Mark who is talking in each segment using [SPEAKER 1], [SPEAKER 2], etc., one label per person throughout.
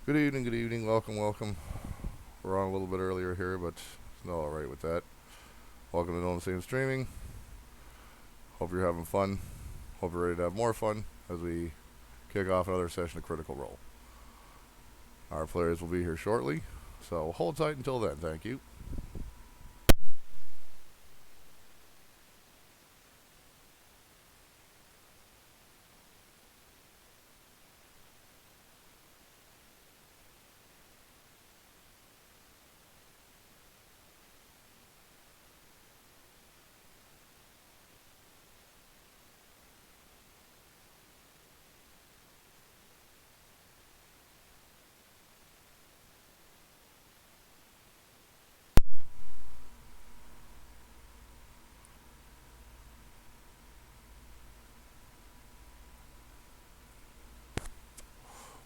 [SPEAKER 1] Good evening, welcome. We're on a little bit earlier here, but it's all right with that. Welcome to GnomeSayinStreaming. Hope you're having fun. Hope you're ready to have more fun as we kick off another session of Critical Role. Our players will be here shortly, so hold tight until then. Thank you.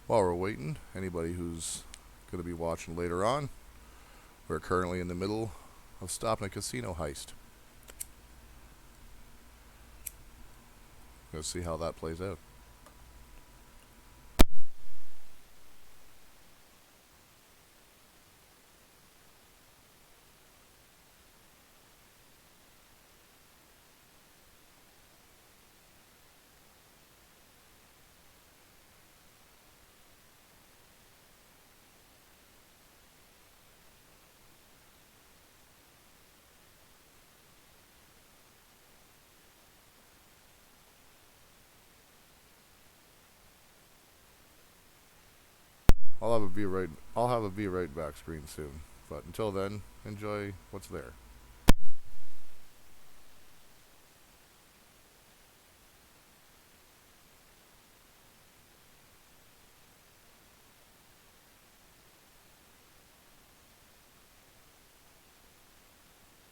[SPEAKER 1] While we're waiting, anybody who's going to be watching later on, we're currently in the middle of stopping a casino heist. Let's see how that plays out. I'll have a be right back screen soon. But until then, enjoy what's there.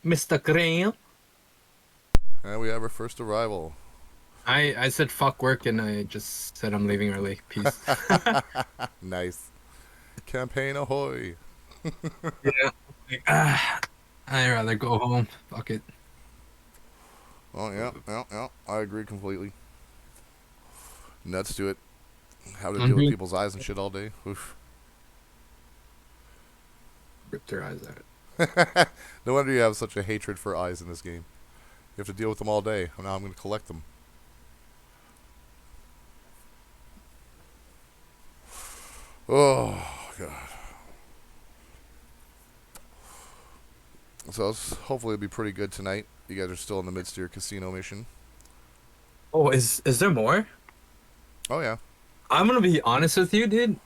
[SPEAKER 2] Mr. Graham.
[SPEAKER 1] And we have our first arrival.
[SPEAKER 2] I said fuck work and I just said I'm leaving early. Peace.
[SPEAKER 1] Nice. Campaign ahoy.
[SPEAKER 2] Yeah. Like, I'd rather go home. Fuck it.
[SPEAKER 1] Oh, yeah. I agree completely. Nuts to it. How to deal with people's eyes and shit all day. Oof.
[SPEAKER 2] Rip their eyes out.
[SPEAKER 1] No wonder you have such a hatred for eyes in this game. You have to deal with them all day. Now I'm going to collect them. Oh, God. So hopefully it'll be pretty good tonight. You guys are still in the midst of your casino mission.
[SPEAKER 2] Oh, is there more?
[SPEAKER 1] Oh, yeah.
[SPEAKER 2] I'm gonna be honest with you, dude.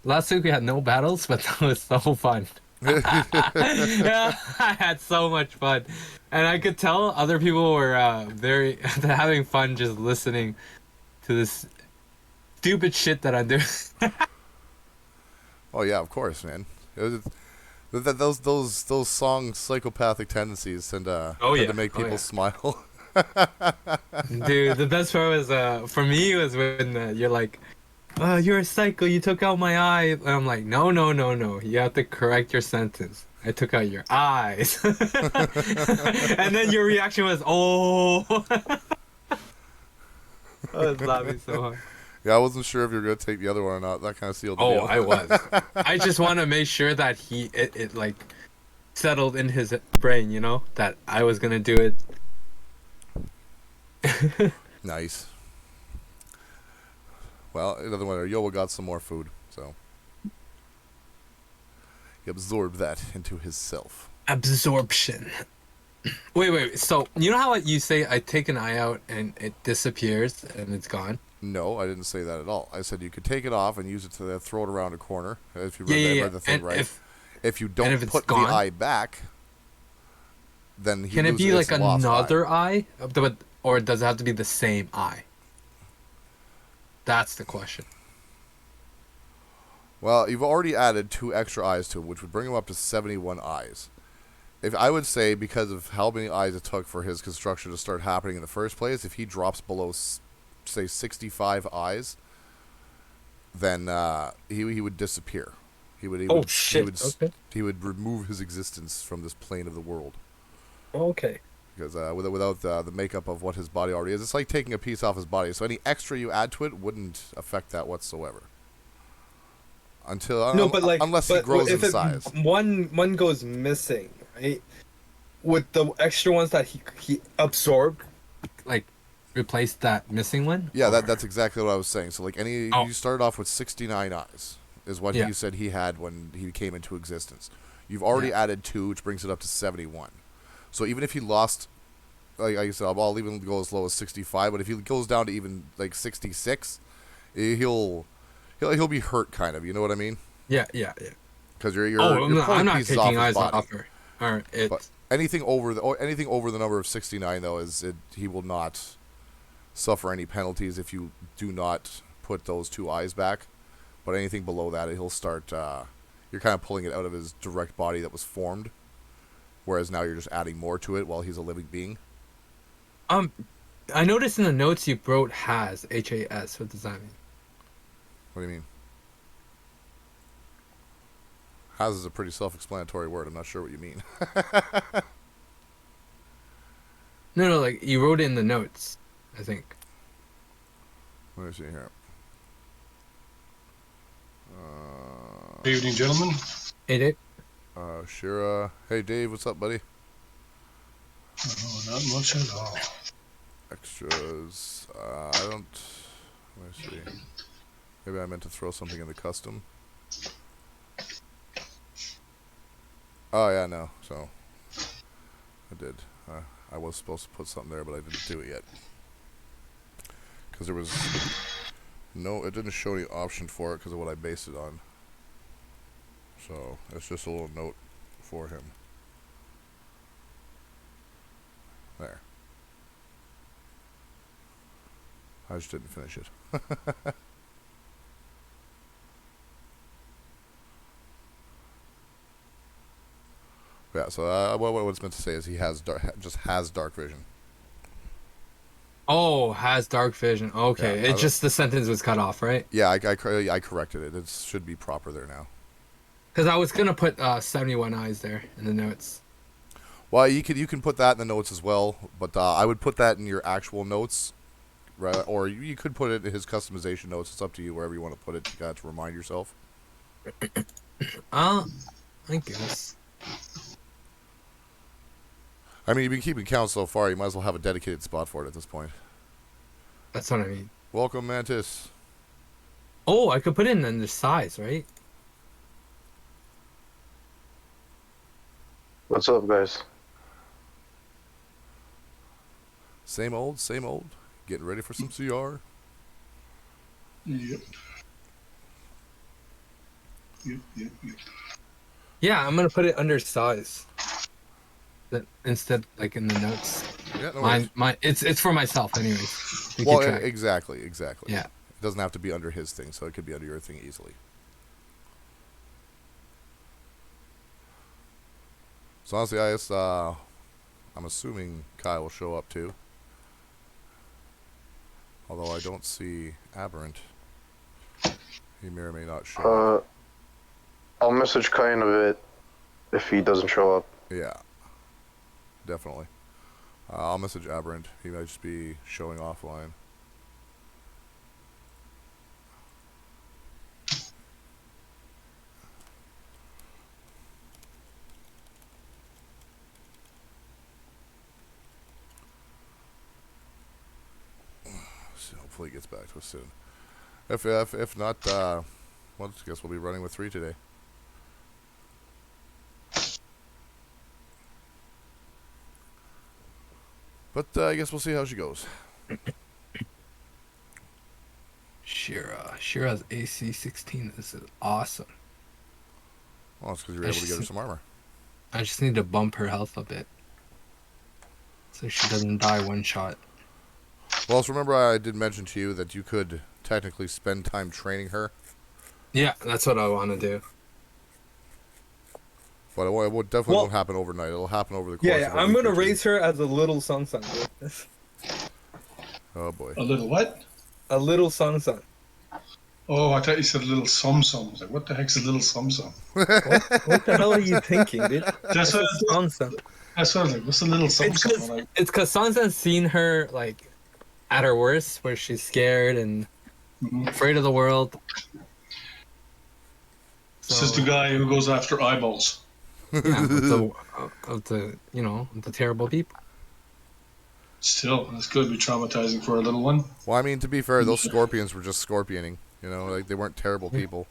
[SPEAKER 2] Last week we had no battles, but that was so fun. Yeah, I had so much fun, and I could tell other people were very having fun just listening to this stupid shit that I'm doing.
[SPEAKER 1] Oh, yeah, of course, man. Those song psychopathic tendencies tend
[SPEAKER 2] Oh
[SPEAKER 1] tend to
[SPEAKER 2] yeah,
[SPEAKER 1] make
[SPEAKER 2] oh
[SPEAKER 1] people
[SPEAKER 2] yeah.
[SPEAKER 1] smile.
[SPEAKER 2] Dude, the best part was for me was when you're like, you're a psycho, you took out my eye. And I'm like, no, no, no, no. You have to correct your sentence. I took out your eyes. And then your reaction was, oh. I was laughing so hard.
[SPEAKER 1] Yeah, I wasn't sure if you were gonna take the other one or not. That kind of sealed the
[SPEAKER 2] Oh,
[SPEAKER 1] deal.
[SPEAKER 2] I was. I just want to make sure that it like settled in his brain, you know, that I was gonna do it.
[SPEAKER 1] Nice. Well, it doesn't matter. Yoa got some more food, so he absorbed that into his self.
[SPEAKER 2] Absorption. Wait. So you know how you say I take an eye out and it disappears and it's gone?
[SPEAKER 1] No, I didn't say that at all. I said you could take it off and use it to throw it around a corner. If you
[SPEAKER 2] Yeah, yeah, yeah.
[SPEAKER 1] read the thing
[SPEAKER 2] And
[SPEAKER 1] right. If you
[SPEAKER 2] and
[SPEAKER 1] don't
[SPEAKER 2] if it's
[SPEAKER 1] put the
[SPEAKER 2] gone,
[SPEAKER 1] eye back, then he
[SPEAKER 2] can it
[SPEAKER 1] loses
[SPEAKER 2] be
[SPEAKER 1] its
[SPEAKER 2] like
[SPEAKER 1] lost eye.
[SPEAKER 2] another eye? But or does it have to be the same eye? That's the question.
[SPEAKER 1] Well, you've already added 2 extra eyes to him, which would bring him up to 71 eyes. If I would say, because of how many eyes it took for his construction to start happening in the first place, if he drops below, say, 65 eyes, then he would disappear.
[SPEAKER 2] Oh shit. Okay.
[SPEAKER 1] He would remove his existence from this plane of the world.
[SPEAKER 2] Okay.
[SPEAKER 1] Because without the makeup of what his body already is, it's like taking a piece off his body. So any extra you add to it wouldn't affect that whatsoever. until
[SPEAKER 3] No, but like,
[SPEAKER 1] unless he grows in
[SPEAKER 3] if
[SPEAKER 1] size.
[SPEAKER 3] one goes missing, right? With the extra ones that he absorbed.
[SPEAKER 2] Like, replace that missing one?
[SPEAKER 1] Yeah,
[SPEAKER 2] Or...
[SPEAKER 1] that's exactly what I was saying. So like
[SPEAKER 2] Oh,
[SPEAKER 1] you started off with 69 eyes is what
[SPEAKER 2] yeah.
[SPEAKER 1] he said he had when he came into existence. You've already
[SPEAKER 2] Yeah.
[SPEAKER 1] added 2, which brings it up to 71. So even if he lost, like I said, I'll even go as low as 65. But if he goes down to even like 66, he'll be hurt, kind of. You know what I mean?
[SPEAKER 2] Yeah, yeah, yeah.
[SPEAKER 1] Because you're
[SPEAKER 2] Oh,
[SPEAKER 1] you're pulling
[SPEAKER 2] I'm not
[SPEAKER 1] pieces off
[SPEAKER 2] taking
[SPEAKER 1] his
[SPEAKER 2] eyes
[SPEAKER 1] body.
[SPEAKER 2] off her. Or
[SPEAKER 1] But
[SPEAKER 2] it's...
[SPEAKER 1] anything over the number of 69 though he will not suffer any penalties if you do not put those 2 eyes back. But anything below that, he'll start. You're kind of pulling it out of his direct body that was formed, whereas now you're just adding more to it while he's a living being.
[SPEAKER 2] I noticed in the notes you wrote has, H-A-S. What does that mean?
[SPEAKER 1] What do you mean? Has is a pretty self-explanatory word. I'm not sure what you mean.
[SPEAKER 2] No, like, you wrote it in the notes, I think.
[SPEAKER 1] Let me see here.
[SPEAKER 4] Good evening, gentlemen.
[SPEAKER 2] Hey, Dave.
[SPEAKER 1] Shira. Hey, Dave. What's up, buddy?
[SPEAKER 4] Oh, not much at all.
[SPEAKER 1] Extras. I don't. Let me see. Maybe I meant to throw something in the custom. Oh yeah, no. So I did. I was supposed to put something there, but I didn't do it yet because there was no. It didn't show any option for it because of what I based it on. So it's just a little note for him. There. I just didn't finish it. Yeah, so what it's meant to say is he just has dark vision.
[SPEAKER 2] Oh, has dark vision. Okay,
[SPEAKER 1] Yeah,
[SPEAKER 2] it's just the sentence was cut off, right?
[SPEAKER 1] Yeah, I corrected it. It should be proper there now.
[SPEAKER 2] Because I was gonna put 71 eyes there in the notes.
[SPEAKER 1] Well, you can put that in the notes as well, but I would put that in your actual notes, right? Or you could put it in his customization notes. It's up to you wherever you want to put it. You got to remind yourself.
[SPEAKER 2] I guess.
[SPEAKER 1] I mean, you've been keeping count so far. You might as well have a dedicated spot for it at this point.
[SPEAKER 2] That's what I mean.
[SPEAKER 1] Welcome, Mantis.
[SPEAKER 2] Oh, I could put it in the size, right?
[SPEAKER 5] What's up, guys?
[SPEAKER 1] Same old, same old. Getting ready for some CR.
[SPEAKER 4] Yep. Yep.
[SPEAKER 2] Yeah, I'm gonna put it under size. Instead, like in the notes.
[SPEAKER 1] Yeah, no worries.
[SPEAKER 2] It's for myself, anyways. You
[SPEAKER 1] Well,
[SPEAKER 2] keep track.
[SPEAKER 1] exactly.
[SPEAKER 2] Yeah.
[SPEAKER 1] It doesn't have to be under his thing, so it could be under your thing easily. So honestly, I'm assuming Kai will show up too. Although I don't see Aberrant. He may or may not show up.
[SPEAKER 5] I'll message Kai in a bit if he doesn't show up.
[SPEAKER 1] Yeah. Definitely. I'll message Aberrant. He might just be showing offline. So hopefully he gets back to us soon. If not, well, I guess we'll be running with 3 today. But I guess we'll see how she goes.
[SPEAKER 2] Shira's AC 16 is awesome.
[SPEAKER 1] Well, it's because you were able to get her some armor.
[SPEAKER 2] I just need to bump her health a bit. So she doesn't die one shot.
[SPEAKER 1] Well, also remember I did mention to you that you could technically spend time training her.
[SPEAKER 2] Yeah, that's what I want to do.
[SPEAKER 1] But it definitely won't happen overnight. It'll happen over the course
[SPEAKER 3] Yeah,
[SPEAKER 1] of a
[SPEAKER 3] I'm
[SPEAKER 1] week
[SPEAKER 3] gonna
[SPEAKER 1] or two.
[SPEAKER 3] raise her as a little son.
[SPEAKER 1] Oh boy.
[SPEAKER 4] A little what?
[SPEAKER 3] A little son.
[SPEAKER 4] Oh, I thought you said a little sum-sum. I was like, what the heck's a little sum-sum?
[SPEAKER 3] What the hell are you thinking, dude?
[SPEAKER 4] That's what I was like, what's a little sum-sum? Like,
[SPEAKER 2] It's because Sansa's seen her, like, at her worst, where she's scared and afraid of the world. So,
[SPEAKER 4] This is the guy who goes after eyeballs.
[SPEAKER 2] yeah, of the terrible people.
[SPEAKER 4] Still, that's going to be traumatizing for a little one.
[SPEAKER 1] Well, I mean, to be fair, those scorpions were just scorpioning. You know, like they weren't terrible people.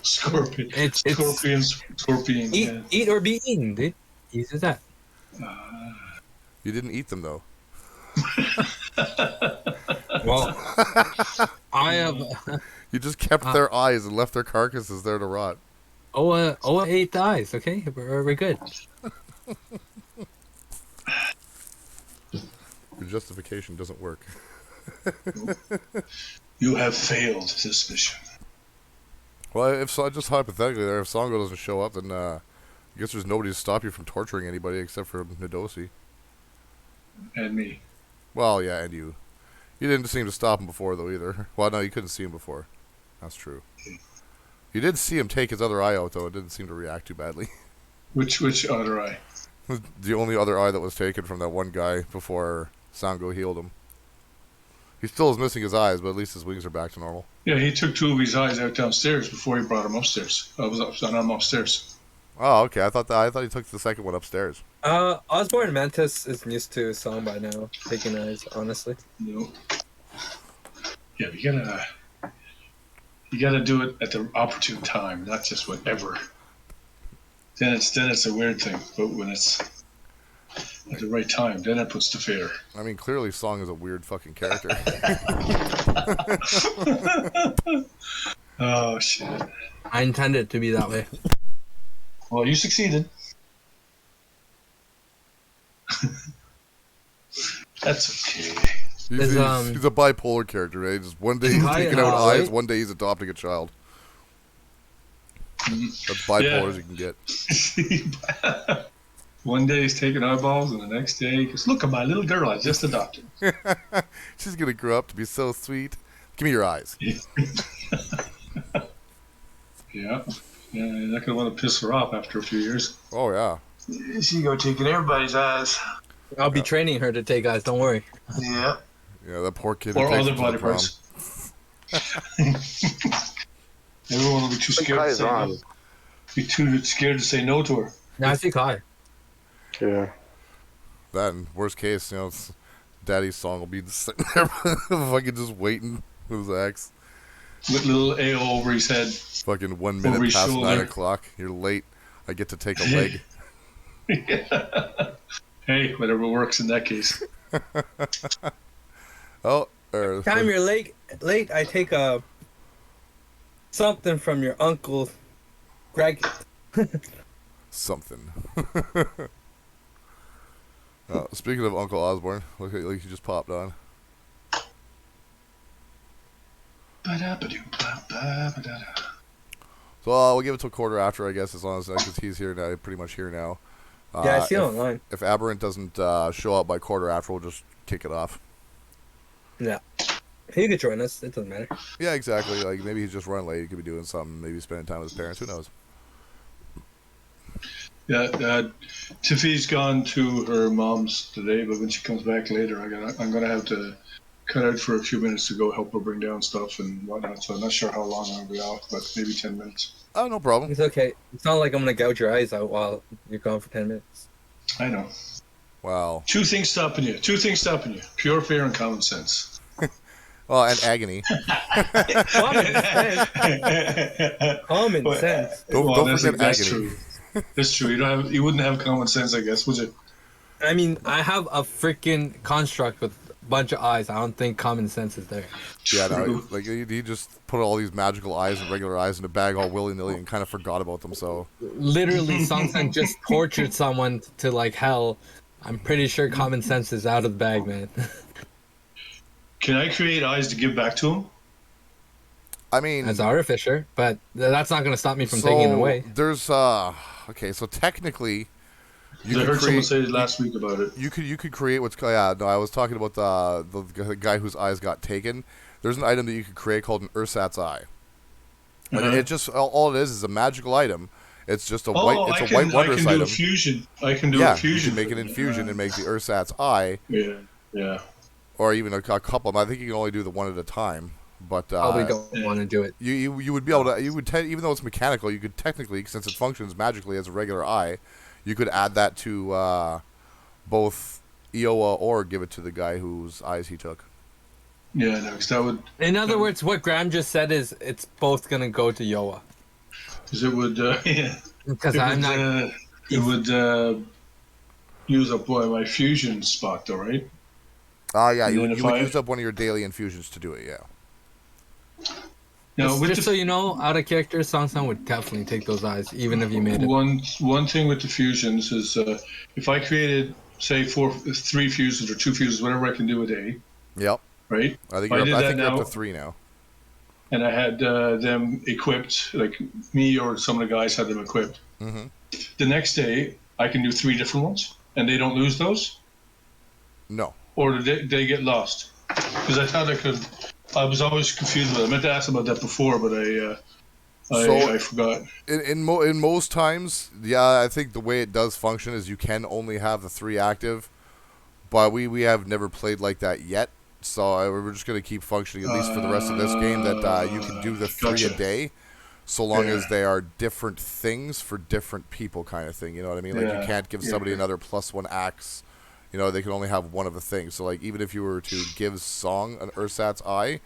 [SPEAKER 4] Scorpion.
[SPEAKER 2] It's
[SPEAKER 4] Scorpion.
[SPEAKER 2] eat,
[SPEAKER 4] Yeah.
[SPEAKER 2] eat or be eaten, dude. Easy as that.
[SPEAKER 1] You didn't eat them though.
[SPEAKER 2] Well, I have.
[SPEAKER 1] You just kept their eyes and left their carcasses there to rot.
[SPEAKER 2] Oa ate the eyes. Okay, we're good.
[SPEAKER 1] Your justification doesn't work.
[SPEAKER 4] You have failed this mission.
[SPEAKER 1] Well, if so, just hypothetically, there, if Songo doesn't show up, then I guess there's nobody to stop you from torturing anybody except for Nidosi.
[SPEAKER 4] And me.
[SPEAKER 1] Well, yeah, and you. You didn't seem to stop him before, though, either. Well, no, you couldn't see him before. That's true. You did see him take his other eye out, though. It didn't seem to react too badly.
[SPEAKER 4] Which other eye?
[SPEAKER 1] The only other eye that was taken from that one guy before Songo healed him. He still is missing his eyes, but at least his wings are back to normal.
[SPEAKER 4] Yeah, he took 2 of his eyes out downstairs before he brought him upstairs. I'm upstairs.
[SPEAKER 1] Oh, okay. I thought he took the second one upstairs.
[SPEAKER 3] Osborne Mantis is used to a song by now. Taking eyes, honestly.
[SPEAKER 4] No. Yeah, you gotta do it at the opportune time, not just whatever. Then it's a weird thing, but when it's at the right time, then it puts to fear.
[SPEAKER 1] I mean, clearly Song is a weird fucking character.
[SPEAKER 4] Oh shit!
[SPEAKER 2] I intended it to be that way.
[SPEAKER 4] Well, you succeeded. That's okay.
[SPEAKER 1] He's a bipolar character, right? Just one day he's taking out eyes,
[SPEAKER 2] right?
[SPEAKER 1] one day he's adopting a child. That's bipolar as you can get.
[SPEAKER 4] One day he's taking eyeballs, and the next day he goes, "Look at my little girl I just adopted."
[SPEAKER 1] She's gonna grow up to be so sweet. Give me your eyes.
[SPEAKER 4] Yeah, you're not gonna want to piss her off after a few years.
[SPEAKER 1] Oh yeah.
[SPEAKER 4] She go taking everybody's eyes.
[SPEAKER 3] I'll be training her to take eyes. Don't worry.
[SPEAKER 4] Yeah.
[SPEAKER 1] Yeah, that poor kid.
[SPEAKER 4] Or
[SPEAKER 1] who takes
[SPEAKER 4] other
[SPEAKER 1] him to
[SPEAKER 4] body
[SPEAKER 1] the prom.
[SPEAKER 4] parts. Everyone will be too scared to say no. Be too scared to say no to her.
[SPEAKER 2] Now I see Kai.
[SPEAKER 5] Yeah.
[SPEAKER 1] Then, worst case, Daddy's Song will be just sitting there, fucking just waiting with his axe.
[SPEAKER 4] With little AO over his head.
[SPEAKER 1] Fucking 1
[SPEAKER 4] Over
[SPEAKER 1] minute
[SPEAKER 4] his
[SPEAKER 1] past
[SPEAKER 4] shoulder.
[SPEAKER 1] 9 o'clock. You're late. I get to take a leg.
[SPEAKER 4] Hey, whatever works in that case.
[SPEAKER 1] Oh,
[SPEAKER 3] Time you're late, I take something from your uncle, Greg.
[SPEAKER 1] something. Speaking of Uncle Osborne, look like he just popped on. So we'll give it till quarter after, I guess, as long as because he's here now, pretty much here now.
[SPEAKER 3] Yeah, I see it online.
[SPEAKER 1] If Aberrant doesn't show up by quarter after, we'll just kick it off.
[SPEAKER 3] Yeah. He could join us. It doesn't matter.
[SPEAKER 1] Yeah, exactly. Like maybe he's just running late. He could be doing something. Maybe spending time with his parents. Who knows?
[SPEAKER 4] Yeah, Tiffy's gone to her mom's today, but when she comes back later, I'm gonna have to cut out for a few minutes to go help her bring down stuff and whatnot. So I'm not sure how long I'll be out, but maybe 10 minutes.
[SPEAKER 1] Oh, no problem.
[SPEAKER 3] It's okay. It's not like I'm gonna gouge your eyes out while you're gone for 10 minutes.
[SPEAKER 4] I know.
[SPEAKER 1] Wow.
[SPEAKER 4] Two things stopping you. Pure fear and common sense.
[SPEAKER 1] Oh, and agony.
[SPEAKER 3] Common sense. Common sense.
[SPEAKER 1] Don't forget
[SPEAKER 4] that's
[SPEAKER 1] agony.
[SPEAKER 4] true. That's true. You wouldn't have common sense, I guess, would you?
[SPEAKER 2] I mean, I have a freaking construct with a bunch of eyes. I don't think common sense is there.
[SPEAKER 1] Yeah, no, like he just put all these magical eyes and regular eyes in a bag all willy-nilly and kind of forgot about them, so...
[SPEAKER 2] Literally, Songsen just tortured someone to like hell. I'm pretty sure common sense is out of the bag, man.
[SPEAKER 4] Can I create eyes to give back to him?
[SPEAKER 1] I mean...
[SPEAKER 2] That's artificial, but that's not going to stop me from taking it away.
[SPEAKER 1] There's, okay, so technically...
[SPEAKER 4] I heard someone say last week about it.
[SPEAKER 1] You could create what's... Yeah, no, I was talking about the guy whose eyes got taken. There's an item that you could create called an Ursat's eye. And it just... All it is a magical item. It's just a white wondrous item.
[SPEAKER 4] I can do a fusion. I can do a fusion.
[SPEAKER 1] You can make an infusion and make the Ursat's eye.
[SPEAKER 4] Yeah.
[SPEAKER 1] Or even a couple. I think you can only do the one at a time. But
[SPEAKER 2] Probably don't want to do it.
[SPEAKER 1] you would be able to even though it's mechanical, you could technically, since it functions magically as a regular eye, you could add that to both Iowa or give it to the guy whose eyes he took.
[SPEAKER 4] Yeah, no, 'cause that would.
[SPEAKER 2] In other words, what Graham just said is it's both gonna go to Yoa.
[SPEAKER 4] Because it would, yeah.
[SPEAKER 2] Because I'm not.
[SPEAKER 4] It would use up my fusion spot, though, right?
[SPEAKER 1] Yeah,
[SPEAKER 4] And
[SPEAKER 1] you
[SPEAKER 4] then
[SPEAKER 1] would
[SPEAKER 4] if I-
[SPEAKER 1] use up one of your daily infusions to do it. Yeah.
[SPEAKER 4] Now, with
[SPEAKER 2] Just so you know, out of character, Sansan would definitely take those eyes, even if you made it.
[SPEAKER 4] one thing with the fusions is if I created, say, 3 fuses or 2 fuses, whatever I can do a day,
[SPEAKER 1] Yep.
[SPEAKER 4] right?
[SPEAKER 1] I think
[SPEAKER 4] I
[SPEAKER 1] you're
[SPEAKER 4] did
[SPEAKER 1] up, I
[SPEAKER 4] that
[SPEAKER 1] think you're up
[SPEAKER 4] now.
[SPEAKER 1] to 3 now.
[SPEAKER 4] And I had them equipped, like me or some of the guys had them equipped.
[SPEAKER 1] Mm-hmm.
[SPEAKER 4] The next day, I can do 3 different ones, and they don't lose those,
[SPEAKER 1] No.
[SPEAKER 4] or do they get lost? Because I thought I could. I was always confused with it. I meant to ask about that before, but I forgot.
[SPEAKER 1] In most times, yeah, I think the way it does function is you can only have the 3 active, but we have never played like that yet. So we're just going to keep functioning, at least for the rest of this game, that you can do the 3
[SPEAKER 4] Gotcha.
[SPEAKER 1] a day, so long
[SPEAKER 4] Yeah.
[SPEAKER 1] as they are different things for different people, kind of thing. You know what I mean? Like
[SPEAKER 4] Yeah.
[SPEAKER 1] you can't give somebody another +1 axe. You know, they can only have one of the things. So like even if you were to give Song an Ursat's eye,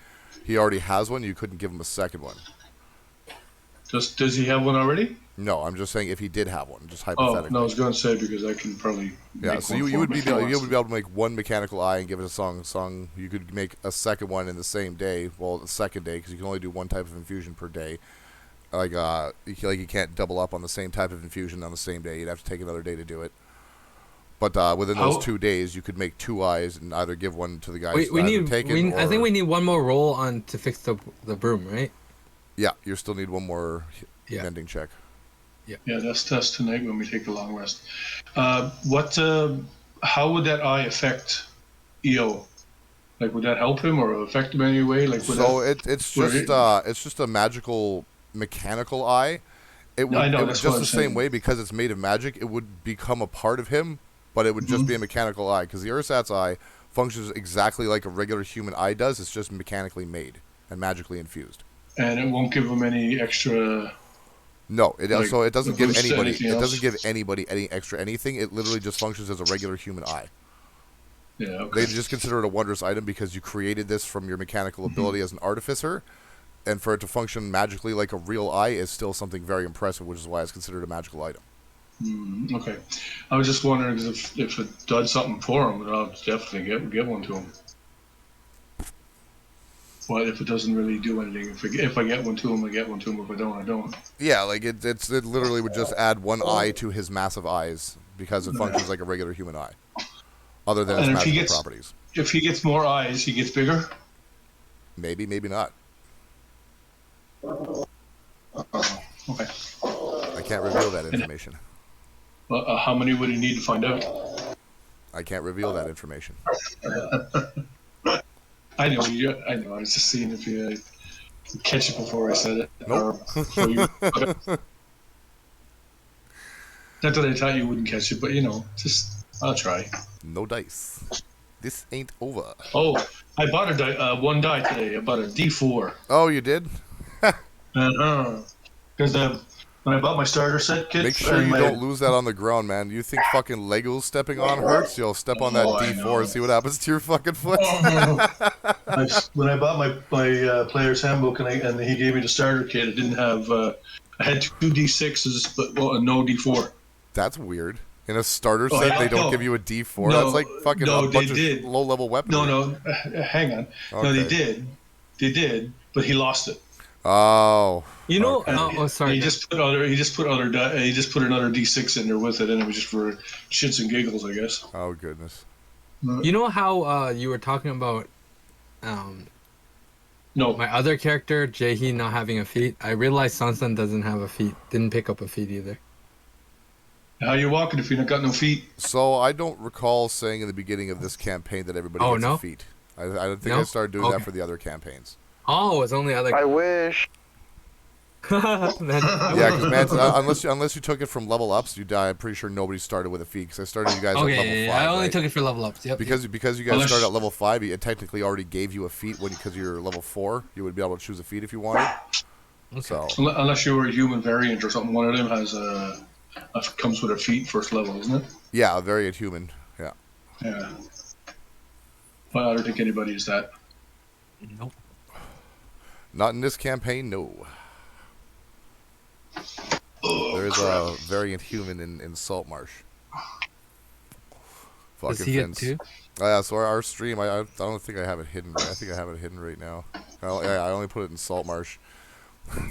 [SPEAKER 1] he already has one. You couldn't give him a second one.
[SPEAKER 4] Does he have one already?
[SPEAKER 1] No, I'm just saying if he did have one, just
[SPEAKER 4] Oh
[SPEAKER 1] hypothetically.
[SPEAKER 4] no, I was going to say because I can probably.
[SPEAKER 1] Yeah,
[SPEAKER 4] make
[SPEAKER 1] so
[SPEAKER 4] one
[SPEAKER 1] you
[SPEAKER 4] for
[SPEAKER 1] would
[SPEAKER 4] him
[SPEAKER 1] be
[SPEAKER 4] if he wants
[SPEAKER 1] able to make one mechanical eye and give it a Song. Song, you could make a second one in the same day. Well, the second day because you can only do one type of infusion per day. Like you can't double up on the same type of infusion on the same day. You'd have to take another day to do it. But within those
[SPEAKER 4] How-
[SPEAKER 1] 2 days, you could make 2 eyes and either give one to the guy
[SPEAKER 2] We
[SPEAKER 1] who hasn't
[SPEAKER 2] need.
[SPEAKER 1] taken.
[SPEAKER 2] I think we need one more roll on to fix the broom, right?
[SPEAKER 1] Yeah, you still need one more
[SPEAKER 2] Yeah.
[SPEAKER 1] mending check.
[SPEAKER 4] Yeah, that's tonight when we take the long rest. How would that eye affect EO? Like, would that help him or affect him in any way? Like, would
[SPEAKER 1] So
[SPEAKER 4] that,
[SPEAKER 1] it's
[SPEAKER 4] would
[SPEAKER 1] just a magical mechanical eye. It would,
[SPEAKER 4] I know,
[SPEAKER 1] it would
[SPEAKER 4] that's
[SPEAKER 1] just
[SPEAKER 4] what
[SPEAKER 1] the
[SPEAKER 4] I'm
[SPEAKER 1] same
[SPEAKER 4] saying.
[SPEAKER 1] way because it's made of magic. It would become a part of him, but it would just be a mechanical eye because the Ursat's eye functions exactly like a regular human eye does. It's just mechanically made and magically infused.
[SPEAKER 4] and it won't give him any extra.
[SPEAKER 1] No, it
[SPEAKER 4] Like,
[SPEAKER 1] so it doesn't give
[SPEAKER 4] boost to
[SPEAKER 1] anybody.
[SPEAKER 4] anything
[SPEAKER 1] It
[SPEAKER 4] else?
[SPEAKER 1] doesn't give anybody any extra anything. It literally just functions as a regular human eye.
[SPEAKER 4] Yeah. Okay.
[SPEAKER 1] They just consider it a wondrous item because you created this from your mechanical ability as an artificer, and for it to function magically like a real eye is still something very impressive, which is why it's considered a magical item.
[SPEAKER 4] Okay. I was just wondering 'cause if it does something for him, then I'll definitely get one to him. But if it doesn't really do anything, if I get one to him, I get one to him. If I don't, I don't.
[SPEAKER 1] Yeah, like it literally would just add one eye to his massive eyes because it functions like a regular human eye, other than its
[SPEAKER 4] And if he
[SPEAKER 1] magical
[SPEAKER 4] gets-
[SPEAKER 1] properties.
[SPEAKER 4] If he gets more eyes, he gets bigger.
[SPEAKER 1] Maybe, maybe not.
[SPEAKER 4] Okay.
[SPEAKER 1] I can't reveal that information.
[SPEAKER 4] How many would he need to find out?
[SPEAKER 1] I can't reveal that information.
[SPEAKER 4] I know. I know. I was just seeing if you catch it before I said it.
[SPEAKER 1] Nope.
[SPEAKER 4] Or before you, not that I thought you wouldn't catch it, but just I'll try.
[SPEAKER 1] No dice. This ain't over.
[SPEAKER 4] Oh, I bought one die today. I bought a D4.
[SPEAKER 1] Oh, you did?
[SPEAKER 4] Because when I bought my starter set kit,
[SPEAKER 1] Make sure
[SPEAKER 4] and
[SPEAKER 1] you
[SPEAKER 4] my-
[SPEAKER 1] don't lose that on the ground, man. You think fucking Legos stepping on hurts? You'll step on that
[SPEAKER 4] Oh, I
[SPEAKER 1] D4
[SPEAKER 4] know.
[SPEAKER 1] and see what happens to your fucking foot.
[SPEAKER 4] When I bought my player's handbook and he gave me the starter kit, it didn't have. I had 2 D6s, but no D4.
[SPEAKER 1] That's weird. In a starter
[SPEAKER 4] Oh,
[SPEAKER 1] set,
[SPEAKER 4] yeah,
[SPEAKER 1] they don't
[SPEAKER 4] no.
[SPEAKER 1] give you a D4.
[SPEAKER 4] No,
[SPEAKER 1] That's like fucking
[SPEAKER 4] no,
[SPEAKER 1] a
[SPEAKER 4] they
[SPEAKER 1] bunch of
[SPEAKER 4] did.
[SPEAKER 1] low-level weaponry.
[SPEAKER 4] No, hang on. No, they
[SPEAKER 1] Okay.
[SPEAKER 4] did. They did, but he lost it.
[SPEAKER 1] Oh.
[SPEAKER 2] You know.
[SPEAKER 1] Okay.
[SPEAKER 2] Oh, sorry.
[SPEAKER 4] He just put another D6 in there with it, and it was just for shits and giggles, I guess.
[SPEAKER 1] Oh, goodness.
[SPEAKER 2] You know how you were talking about
[SPEAKER 4] No,
[SPEAKER 2] my other character, Jaehi, not having a feat? I realized Sansan doesn't have a feat. Didn't pick up a feat either.
[SPEAKER 4] how you walking if you don't got no feet?
[SPEAKER 1] So, I don't recall saying in the beginning of this campaign that everybody
[SPEAKER 2] Oh,
[SPEAKER 1] gets
[SPEAKER 2] no?
[SPEAKER 1] a feat. I don't think
[SPEAKER 2] No?
[SPEAKER 1] I started doing that
[SPEAKER 2] Okay.
[SPEAKER 1] for the other campaigns.
[SPEAKER 2] Oh, it's only other.
[SPEAKER 5] I wish.
[SPEAKER 2] Man,
[SPEAKER 1] Yeah, because man, unless you took it from level ups, you die. I'm pretty sure nobody started with a feat. Because I started you guys at level
[SPEAKER 2] okay,
[SPEAKER 1] 5,
[SPEAKER 2] I only
[SPEAKER 1] right?
[SPEAKER 2] took it for level ups. Yep.
[SPEAKER 1] Because you guys
[SPEAKER 4] Unless-
[SPEAKER 1] started at level 5, it technically already gave you a feat because you're level 4. You would be able to choose a feat if you wanted.
[SPEAKER 2] Okay.
[SPEAKER 1] So
[SPEAKER 4] Unless you were a human variant or something, one of them has comes with a feat first level, isn't it?
[SPEAKER 1] yeah, a variant human. Yeah.
[SPEAKER 4] Yeah. Well, I don't think anybody is that.
[SPEAKER 2] Nope.
[SPEAKER 1] Not in this campaign, no.
[SPEAKER 4] Oh,
[SPEAKER 1] There is
[SPEAKER 4] crap.
[SPEAKER 1] a variant human in Saltmarsh.
[SPEAKER 2] Does
[SPEAKER 1] Fucking
[SPEAKER 2] he get
[SPEAKER 1] Vince.
[SPEAKER 2] 2?
[SPEAKER 1] Yeah, so our stream, I don't think I have it hidden. I think I have it hidden right now. Yeah, I only put it in Saltmarsh.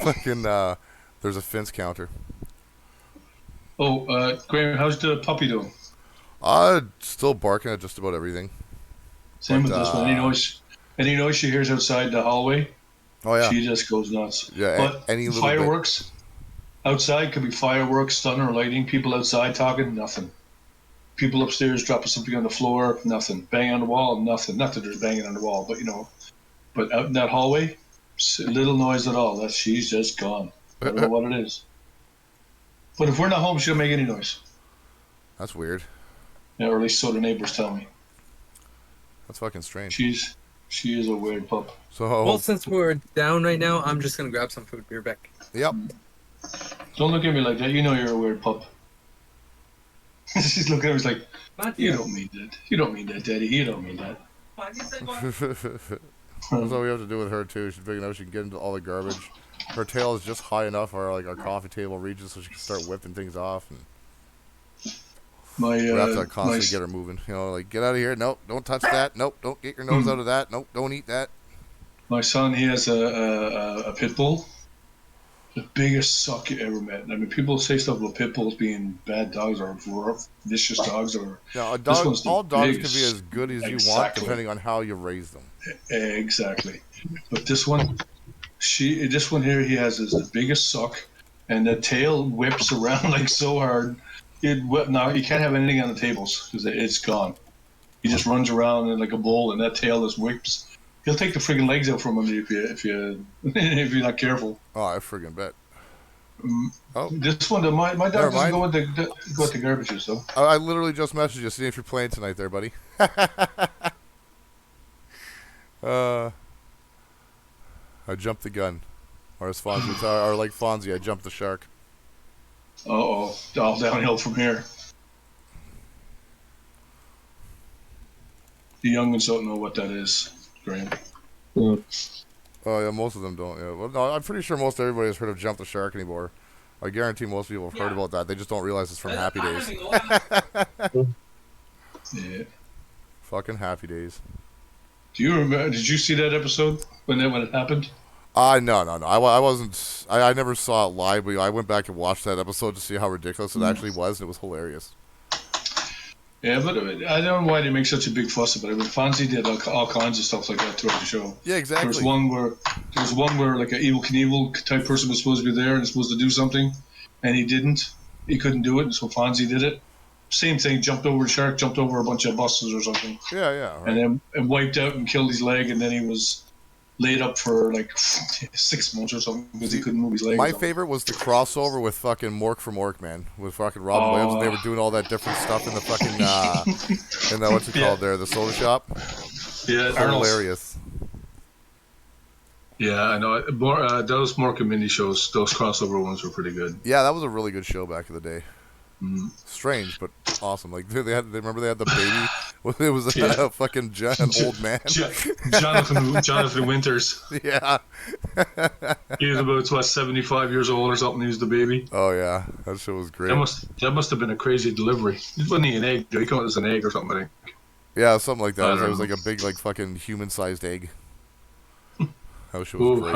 [SPEAKER 1] Fucking, there's a fence counter.
[SPEAKER 4] Oh, Graham, how's the puppy doing?
[SPEAKER 1] Still barking at just about everything.
[SPEAKER 4] Same
[SPEAKER 1] But,
[SPEAKER 4] with this one. Any noise she hears outside the hallway,
[SPEAKER 1] Oh yeah,
[SPEAKER 4] she just goes nuts.
[SPEAKER 1] yeah.
[SPEAKER 4] But
[SPEAKER 1] Any little
[SPEAKER 4] fireworks outside could be fireworks, thunder, lightning. People outside talking, nothing. People upstairs dropping something on the floor, nothing. Banging on the wall, nothing. Not that there's banging on the wall, but but out in that hallway, little noise at all. She's just gone. I don't know what it is. But if we're not home, she don't make any noise.
[SPEAKER 1] That's weird.
[SPEAKER 4] Yeah, or at least so the neighbors tell me.
[SPEAKER 1] That's fucking strange.
[SPEAKER 4] She is a weird pup.
[SPEAKER 1] So,
[SPEAKER 2] Well, since we're down right now, I'm just gonna grab some food. Be right back.
[SPEAKER 1] yep.
[SPEAKER 4] Don't look at me like that. You know you're a weird pup. She's looking at me like,
[SPEAKER 2] Not
[SPEAKER 4] you don't mean that. You don't mean that, Daddy. You don't mean that.
[SPEAKER 1] That's what we have to do with her too. She's big enough she can get into all the garbage. Her tail is just high enough for like our coffee table reaches, so she can start whipping things off. And
[SPEAKER 4] My
[SPEAKER 1] we have to constantly get her moving. You know, like get out of here. Nope, don't touch that. Nope, don't get your nose out of that. Nope, don't eat that.
[SPEAKER 4] my son, he has a pit bull. The biggest suck you ever met. I mean, people say stuff about pit bulls being bad dogs or vicious dogs, or
[SPEAKER 1] Yeah,
[SPEAKER 4] this one's the
[SPEAKER 1] all dogs
[SPEAKER 4] biggest.
[SPEAKER 1] can be as good as you want,
[SPEAKER 4] Exactly.
[SPEAKER 1] depending on how you raise them.
[SPEAKER 4] Exactly. But this one here, he has is the biggest suck, and the tail whips around like so hard. Now you can't have anything on the tables because it's gone. He just runs around like a bull, and that tail just whips. He'll take the friggin' legs out from under you if you're not careful.
[SPEAKER 1] Oh, I friggin' bet. Oh,
[SPEAKER 4] This one, my dog
[SPEAKER 1] Never
[SPEAKER 4] doesn't
[SPEAKER 1] mind.
[SPEAKER 4] go with the garbages though.
[SPEAKER 1] I literally just messaged you, seeing if you're playing tonight, there, buddy. I jumped the gun, or as Fonzie, or like Fonzie, I jumped the shark.
[SPEAKER 4] All downhill from here. The youngins don't know what that is, Graham.
[SPEAKER 1] Oh yeah, most of them don't. Yeah, well, no, I'm pretty sure most everybody has heard of Jump the Shark anymore. I guarantee most people have heard about that. They just don't realize it's from Happy Days.
[SPEAKER 4] Yeah.
[SPEAKER 1] Fucking Happy Days.
[SPEAKER 4] Do you remember? Did you see that episode when it happened?
[SPEAKER 1] No. I wasn't. I never saw it live, but I went back and watched that episode to see how ridiculous it actually was, and it was hilarious.
[SPEAKER 4] Yeah, but I don't know why they make such a big fuss about it. But Fonzie did all kinds of stuff like that throughout the show.
[SPEAKER 1] Yeah, exactly.
[SPEAKER 4] There was one where like an Evil Knievel type person was supposed to be there and supposed to do something, and he didn't. He couldn't do it, and so Fonzie did it. Same thing, jumped over the shark, jumped over a bunch of buses or something,
[SPEAKER 1] Yeah, right.
[SPEAKER 4] and then wiped out and killed his leg, and then he was laid up for like 6 months or something because he couldn't move his leg.
[SPEAKER 1] My favorite was the crossover with fucking Mork from Ork, man, with fucking Robin Williams, and they were doing all that different stuff in the fucking in the what's it called there, the soda shop.
[SPEAKER 4] Yeah, Arnold's.
[SPEAKER 1] Hilarious.
[SPEAKER 4] Yeah, I know. Those Mork and Mindy shows, those crossover ones were pretty good.
[SPEAKER 1] Yeah, that was a really good show back in the day.
[SPEAKER 4] Mm.
[SPEAKER 1] Strange, but awesome. Like they remember they had the baby. It was a fucking an old man.
[SPEAKER 4] Jonathan Winters.
[SPEAKER 1] Yeah.
[SPEAKER 4] He was about 75 years old or something. He was the baby.
[SPEAKER 1] Oh yeah, that show was great.
[SPEAKER 4] That must have been a crazy delivery. It wasn't an egg. He came out as an egg or something. I think.
[SPEAKER 1] Yeah, something like that.
[SPEAKER 4] I
[SPEAKER 1] It
[SPEAKER 4] don't
[SPEAKER 1] was
[SPEAKER 4] know.
[SPEAKER 1] like a big, like fucking human-sized egg. That show was great.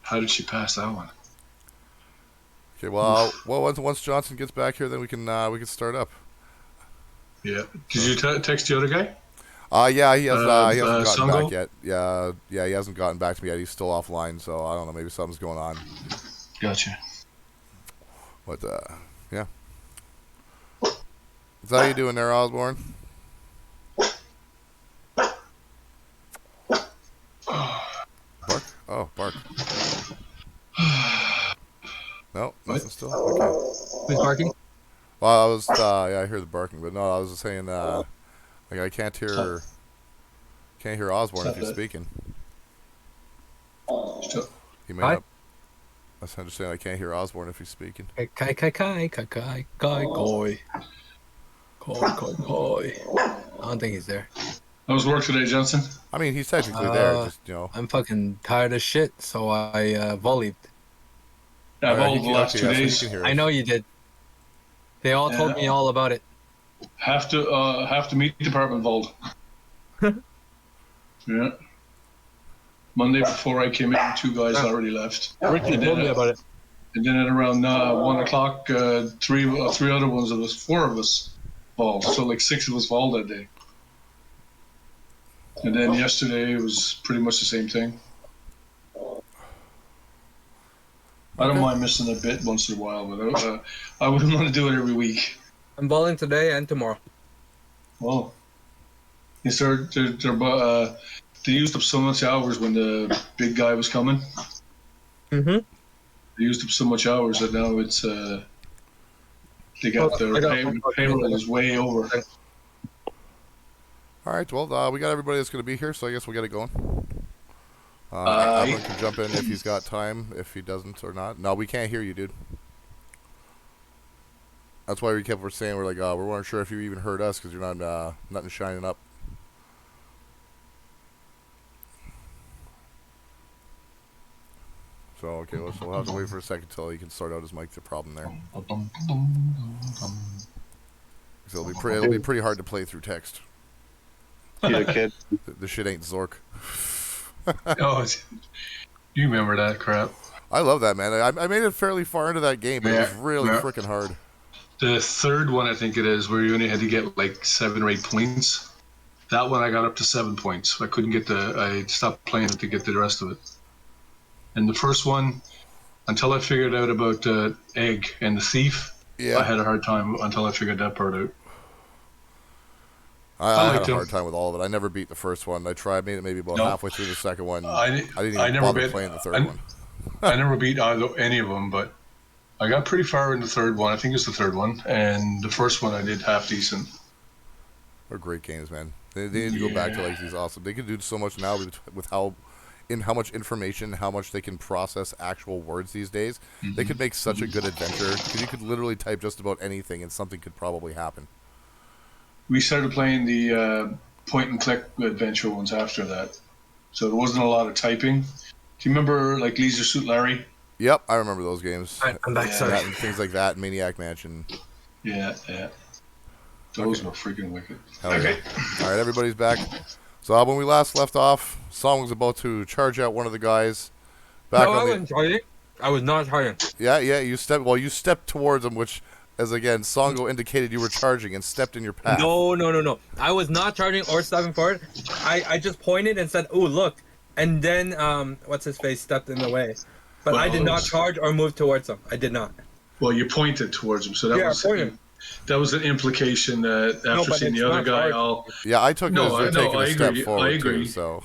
[SPEAKER 4] How did she pass that one?
[SPEAKER 1] Okay, well, once Johnson gets back here, then we can start up.
[SPEAKER 4] Yeah. Did you text the other guy?
[SPEAKER 1] Yeah, he hasn't gotten
[SPEAKER 4] Sango?
[SPEAKER 1] back yet. Yeah, he hasn't gotten back to me yet. He's still offline, so I don't know. Maybe something's going on.
[SPEAKER 4] Gotcha.
[SPEAKER 1] But yeah. Is that how you doing there, Osborne? Bark? Oh, bark. No, nothing
[SPEAKER 4] What?
[SPEAKER 1] still. Okay.
[SPEAKER 2] Who's barking?
[SPEAKER 1] Well, I was yeah, I hear the barking, but no, I was just saying like I can't hear Osborne if
[SPEAKER 4] Stop
[SPEAKER 1] he's
[SPEAKER 4] that.
[SPEAKER 1] speaking.
[SPEAKER 4] Stop.
[SPEAKER 1] He may
[SPEAKER 2] Hi?
[SPEAKER 1] not. I was understanding I can't hear Osborne if he's speaking.
[SPEAKER 2] Kai kai kai kai kai kai koi. Koi koi koi. I don't think he's there.
[SPEAKER 4] How was work today, Johnson?
[SPEAKER 1] I mean, he's technically there,
[SPEAKER 2] Uh,
[SPEAKER 1] just
[SPEAKER 2] I'm fucking tired of shit, so I volleyed.
[SPEAKER 4] I've
[SPEAKER 1] Alright,
[SPEAKER 4] all the last 2
[SPEAKER 1] yeah, so he
[SPEAKER 4] days.
[SPEAKER 1] can hear
[SPEAKER 2] I
[SPEAKER 1] us.
[SPEAKER 2] know you did. They all told me all about it.
[SPEAKER 4] Have to meet department involved. Yeah. Monday before I came in, 2 guys already left.
[SPEAKER 2] Ricky
[SPEAKER 4] And
[SPEAKER 2] told
[SPEAKER 4] then,
[SPEAKER 2] me about it.
[SPEAKER 4] And then at around 1 o'clock, three other ones of us, 4 of us involved. So like 6 of us involved that day. And then yesterday it was pretty much the same thing. I don't mind missing a bit once in a while, but I wouldn't want to do it every week.
[SPEAKER 2] I'm bowling today and tomorrow.
[SPEAKER 4] Well, they used up so much hours when the big guy was coming.
[SPEAKER 2] Mm-hmm.
[SPEAKER 4] They used up so much hours that now it's they got their payroll is way over.
[SPEAKER 1] All right, well, we got everybody that's going to be here, so I guess we'll get it going. Everyone can jump in if he's got time, if he doesn't or not. No, we can't hear you, dude. That's why we kept saying we weren't sure if you even heard us because you're not nothing shining up. So okay, we'll have to wait for a second till he can sort out his mic. The problem there. So it'll be pretty hard to play through text.
[SPEAKER 5] Yeah, kid.
[SPEAKER 1] The shit ain't Zork.
[SPEAKER 4] Oh, you remember that crap?
[SPEAKER 1] I love that, man. I made it fairly far into that game, but it was really freaking hard.
[SPEAKER 4] The third one, I think it is, where you only had to get like 7 or 8 points. That one I got up to 7 points. I couldn't get I stopped playing it to get to the rest of it. And the first one, until I figured out about Egg and the Thief, I had a hard time until I figured that part out.
[SPEAKER 1] I had a hard time with all of it. I never beat the first one. I made it maybe about halfway through the second one. I didn't even bother playing the third one.
[SPEAKER 4] I never beat any of them, but I got pretty far in the third one. I think it's the third one. And the first one I did half decent.
[SPEAKER 1] They're great games, man. They need to go back to like these awesome. They can do so much now with how much information, how much they can process actual words these days. Mm-hmm. They could make such a good adventure because you could literally type just about anything and something could probably happen.
[SPEAKER 4] We started playing the point-and-click adventure ones after that. So there wasn't a lot of typing. Do you remember, like, Leisure Suit Larry?
[SPEAKER 1] Yep, I remember those games.
[SPEAKER 2] I'm back, sorry.
[SPEAKER 1] And things like that, Maniac Mansion.
[SPEAKER 4] Yeah. Those were freaking wicked.
[SPEAKER 1] Okay. All right, everybody's back. So when we last left off, Song was about to charge out one of the guys.
[SPEAKER 2] I wasn't charging. I was not charging.
[SPEAKER 1] Yeah, you stepped towards him, which... As again, Songo indicated you were charging and stepped in your path.
[SPEAKER 2] No. I was not charging or stepping forward. I just pointed and said, "Ooh, look!" And then what's his face stepped in the way. But I did not charge or move towards him. I did not.
[SPEAKER 4] Well, you pointed towards him, so that was an implication that after seeing the other guy,
[SPEAKER 1] I took it as you're taking a step forward.
[SPEAKER 4] I agree.
[SPEAKER 1] Too, so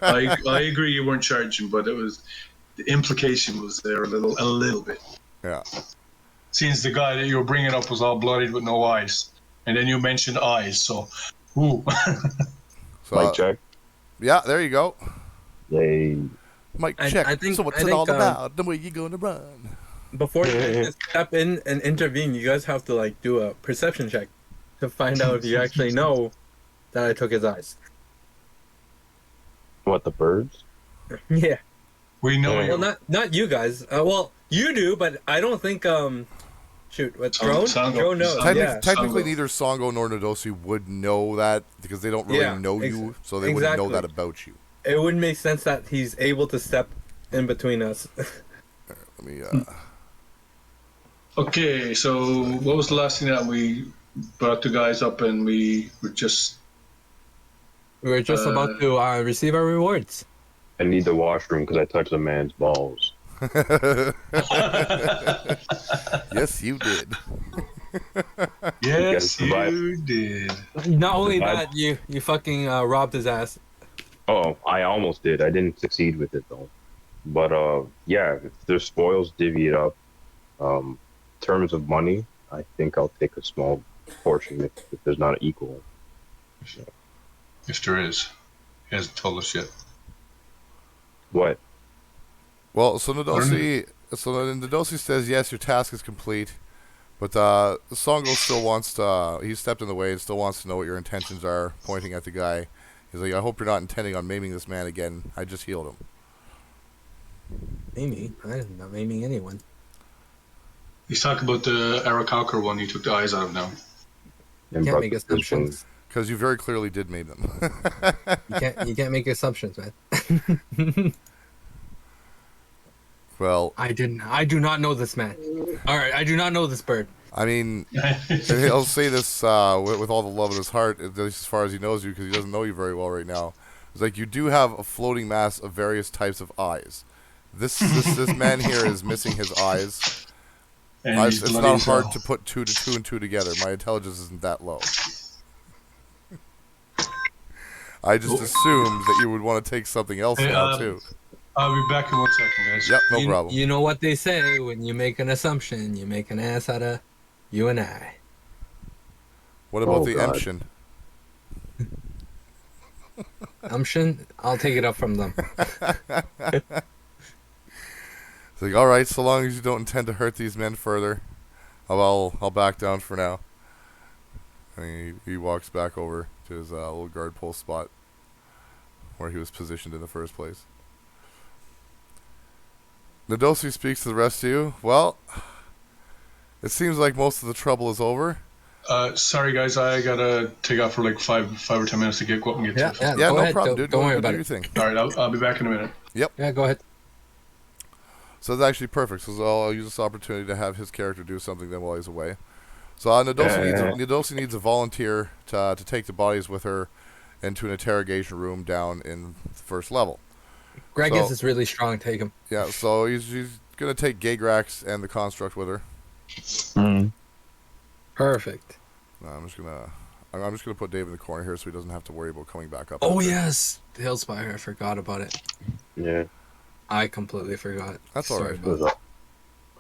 [SPEAKER 4] I agree you weren't charging, but the implication was there a little bit.
[SPEAKER 1] Yeah.
[SPEAKER 4] Since the guy that you were bringing up was all bloodied with no eyes, and then you mentioned eyes, so ooh.
[SPEAKER 5] Mic check.
[SPEAKER 1] Yeah, there you go.
[SPEAKER 5] Yay.
[SPEAKER 1] Mic check. So what's it all about? The way you gonna run?
[SPEAKER 2] Before you guys step in and intervene, you guys have to like do a perception check to find out if you actually know that I took his eyes.
[SPEAKER 5] What, the birds?
[SPEAKER 2] Yeah.
[SPEAKER 4] We know you.
[SPEAKER 2] Well, not you guys. Well, you do, but I don't think Shoot, what, Drone? Drone knows.
[SPEAKER 1] Technically, neither Songo nor Nadosi would know that because they don't really know you, so they wouldn't know that about you.
[SPEAKER 2] It wouldn't make sense that he's able to step in between us.
[SPEAKER 1] Let me.
[SPEAKER 4] Okay, so what was the last thing that we brought the guys up and we were just...
[SPEAKER 2] We were just about to receive our rewards.
[SPEAKER 5] I need the washroom because I touched a man's balls.
[SPEAKER 1] Yes, you did.
[SPEAKER 4] Yes, you did.
[SPEAKER 2] Not only that, you fucking robbed his ass.
[SPEAKER 5] Oh, I almost did. I didn't succeed with it though. But yeah, if there's spoils, divvy it up.
[SPEAKER 6] terms of money, I think I'll take a small portion if there's not an equal.
[SPEAKER 4] If there is. He hasn't told us yet.
[SPEAKER 6] What?
[SPEAKER 1] Well, so Nadosi says, yes, your task is complete. But Songo still wants to, he stepped in the way and still wants to know what your intentions are, pointing at the guy. He's like, I hope you're not intending on maiming this man again. I just healed him.
[SPEAKER 2] Amy? I'm not aiming anyone.
[SPEAKER 4] He's talking about the Arakocra one you took the eyes out of now.
[SPEAKER 6] And
[SPEAKER 2] Can't
[SPEAKER 6] brought
[SPEAKER 2] make
[SPEAKER 6] the position-
[SPEAKER 2] assumptions.
[SPEAKER 1] Because you very clearly did maim them.
[SPEAKER 2] You can't make assumptions, man.
[SPEAKER 1] Well,
[SPEAKER 2] I do not know this man. All right, I do not know this bird.
[SPEAKER 1] I mean, he'll say this with all the love in his heart, at least as far as he knows you, because he doesn't know you very well right now. It's like, you do have a floating mass of various types of eyes. This man here is missing his eyes.
[SPEAKER 4] And he's
[SPEAKER 1] It's
[SPEAKER 4] bloody
[SPEAKER 1] not
[SPEAKER 4] as
[SPEAKER 1] hard
[SPEAKER 4] hell.
[SPEAKER 1] to put two and two together. My intelligence isn't that low. I just assumed that you would want to take something else
[SPEAKER 4] Hey,
[SPEAKER 1] now, too.
[SPEAKER 4] I'll be back in 1 second, guys.
[SPEAKER 1] Yep, no problem.
[SPEAKER 2] You know what they say, when you make an assumption, you make an ass out of you and I.
[SPEAKER 1] What about
[SPEAKER 6] Oh,
[SPEAKER 1] the
[SPEAKER 6] God.
[SPEAKER 1] emption?
[SPEAKER 2] Assumption? I'll take it up from them.
[SPEAKER 1] It's like, all right, so long as you don't intend to hurt these men further, I'll back down for now. And he walks back over to his little guard post spot where he was positioned in the first place. Nadosi speaks to the rest of you. Well, it seems like most of the trouble is over.
[SPEAKER 4] Sorry, guys. I gotta take off for like 5 or 10 minutes to go up and get to
[SPEAKER 1] Yeah,
[SPEAKER 2] Go
[SPEAKER 1] no
[SPEAKER 2] ahead,
[SPEAKER 1] problem,
[SPEAKER 2] don't-
[SPEAKER 1] dude.
[SPEAKER 2] don't worry
[SPEAKER 1] Go
[SPEAKER 2] about
[SPEAKER 1] do your
[SPEAKER 2] it.
[SPEAKER 1] thing.
[SPEAKER 4] All right, I'll be back in a minute.
[SPEAKER 2] Yeah, go ahead.
[SPEAKER 1] So that's actually perfect. So I'll use this opportunity to have his character do something then while he's away. So Nadosi needs a volunteer to take the bodies with her into an interrogation room down in the first level.
[SPEAKER 2] Greg
[SPEAKER 1] So-
[SPEAKER 2] is really strong. Take him.
[SPEAKER 1] Yeah, so he's gonna take Gagrax and the construct with her.
[SPEAKER 2] Perfect.
[SPEAKER 1] No, I'm just gonna put Dave in the corner here so he doesn't have to worry about coming back up.
[SPEAKER 2] Oh
[SPEAKER 1] there.
[SPEAKER 2] yes, the Hillspire. I forgot about it.
[SPEAKER 6] Yeah,
[SPEAKER 2] I completely forgot.
[SPEAKER 1] That's all
[SPEAKER 2] Sorry
[SPEAKER 1] right.
[SPEAKER 6] it was
[SPEAKER 2] about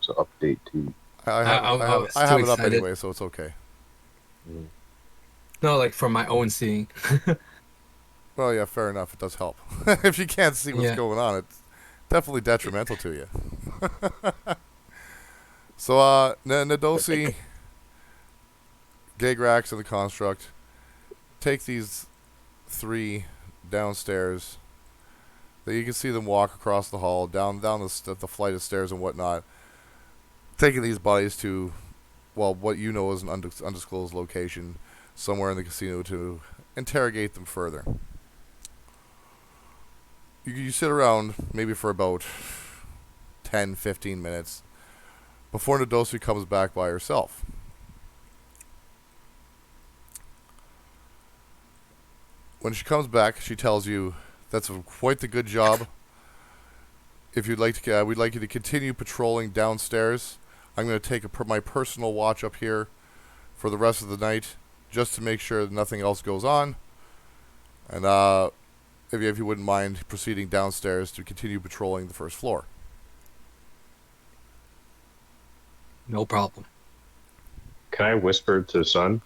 [SPEAKER 6] an update too.
[SPEAKER 1] I
[SPEAKER 2] was
[SPEAKER 1] have
[SPEAKER 2] too
[SPEAKER 1] it up
[SPEAKER 2] excited.
[SPEAKER 1] anyway, so it's okay.
[SPEAKER 2] No, like for my own seeing.
[SPEAKER 1] Well, yeah, fair enough. It does help. If you can't see what's
[SPEAKER 2] Yeah.
[SPEAKER 1] going on, it's definitely detrimental to you. So, Nadosi, Gagrax, and the construct take these 3 downstairs. You can see them walk across the hall, down the flight of stairs and whatnot, taking these bodies to, well, what you know is an undisclosed location somewhere in the casino to interrogate them further. You sit around maybe for about 10, 15 minutes before Nadosi comes back by herself. When she comes back, she tells you that's quite the good job. If you'd like to, we'd like you to continue patrolling downstairs. I'm going to take my personal watch up here for the rest of the night, just to make sure that nothing else goes on. And if you wouldn't mind proceeding downstairs to continue patrolling the first floor.
[SPEAKER 2] No problem.
[SPEAKER 6] Can I whisper to Sun?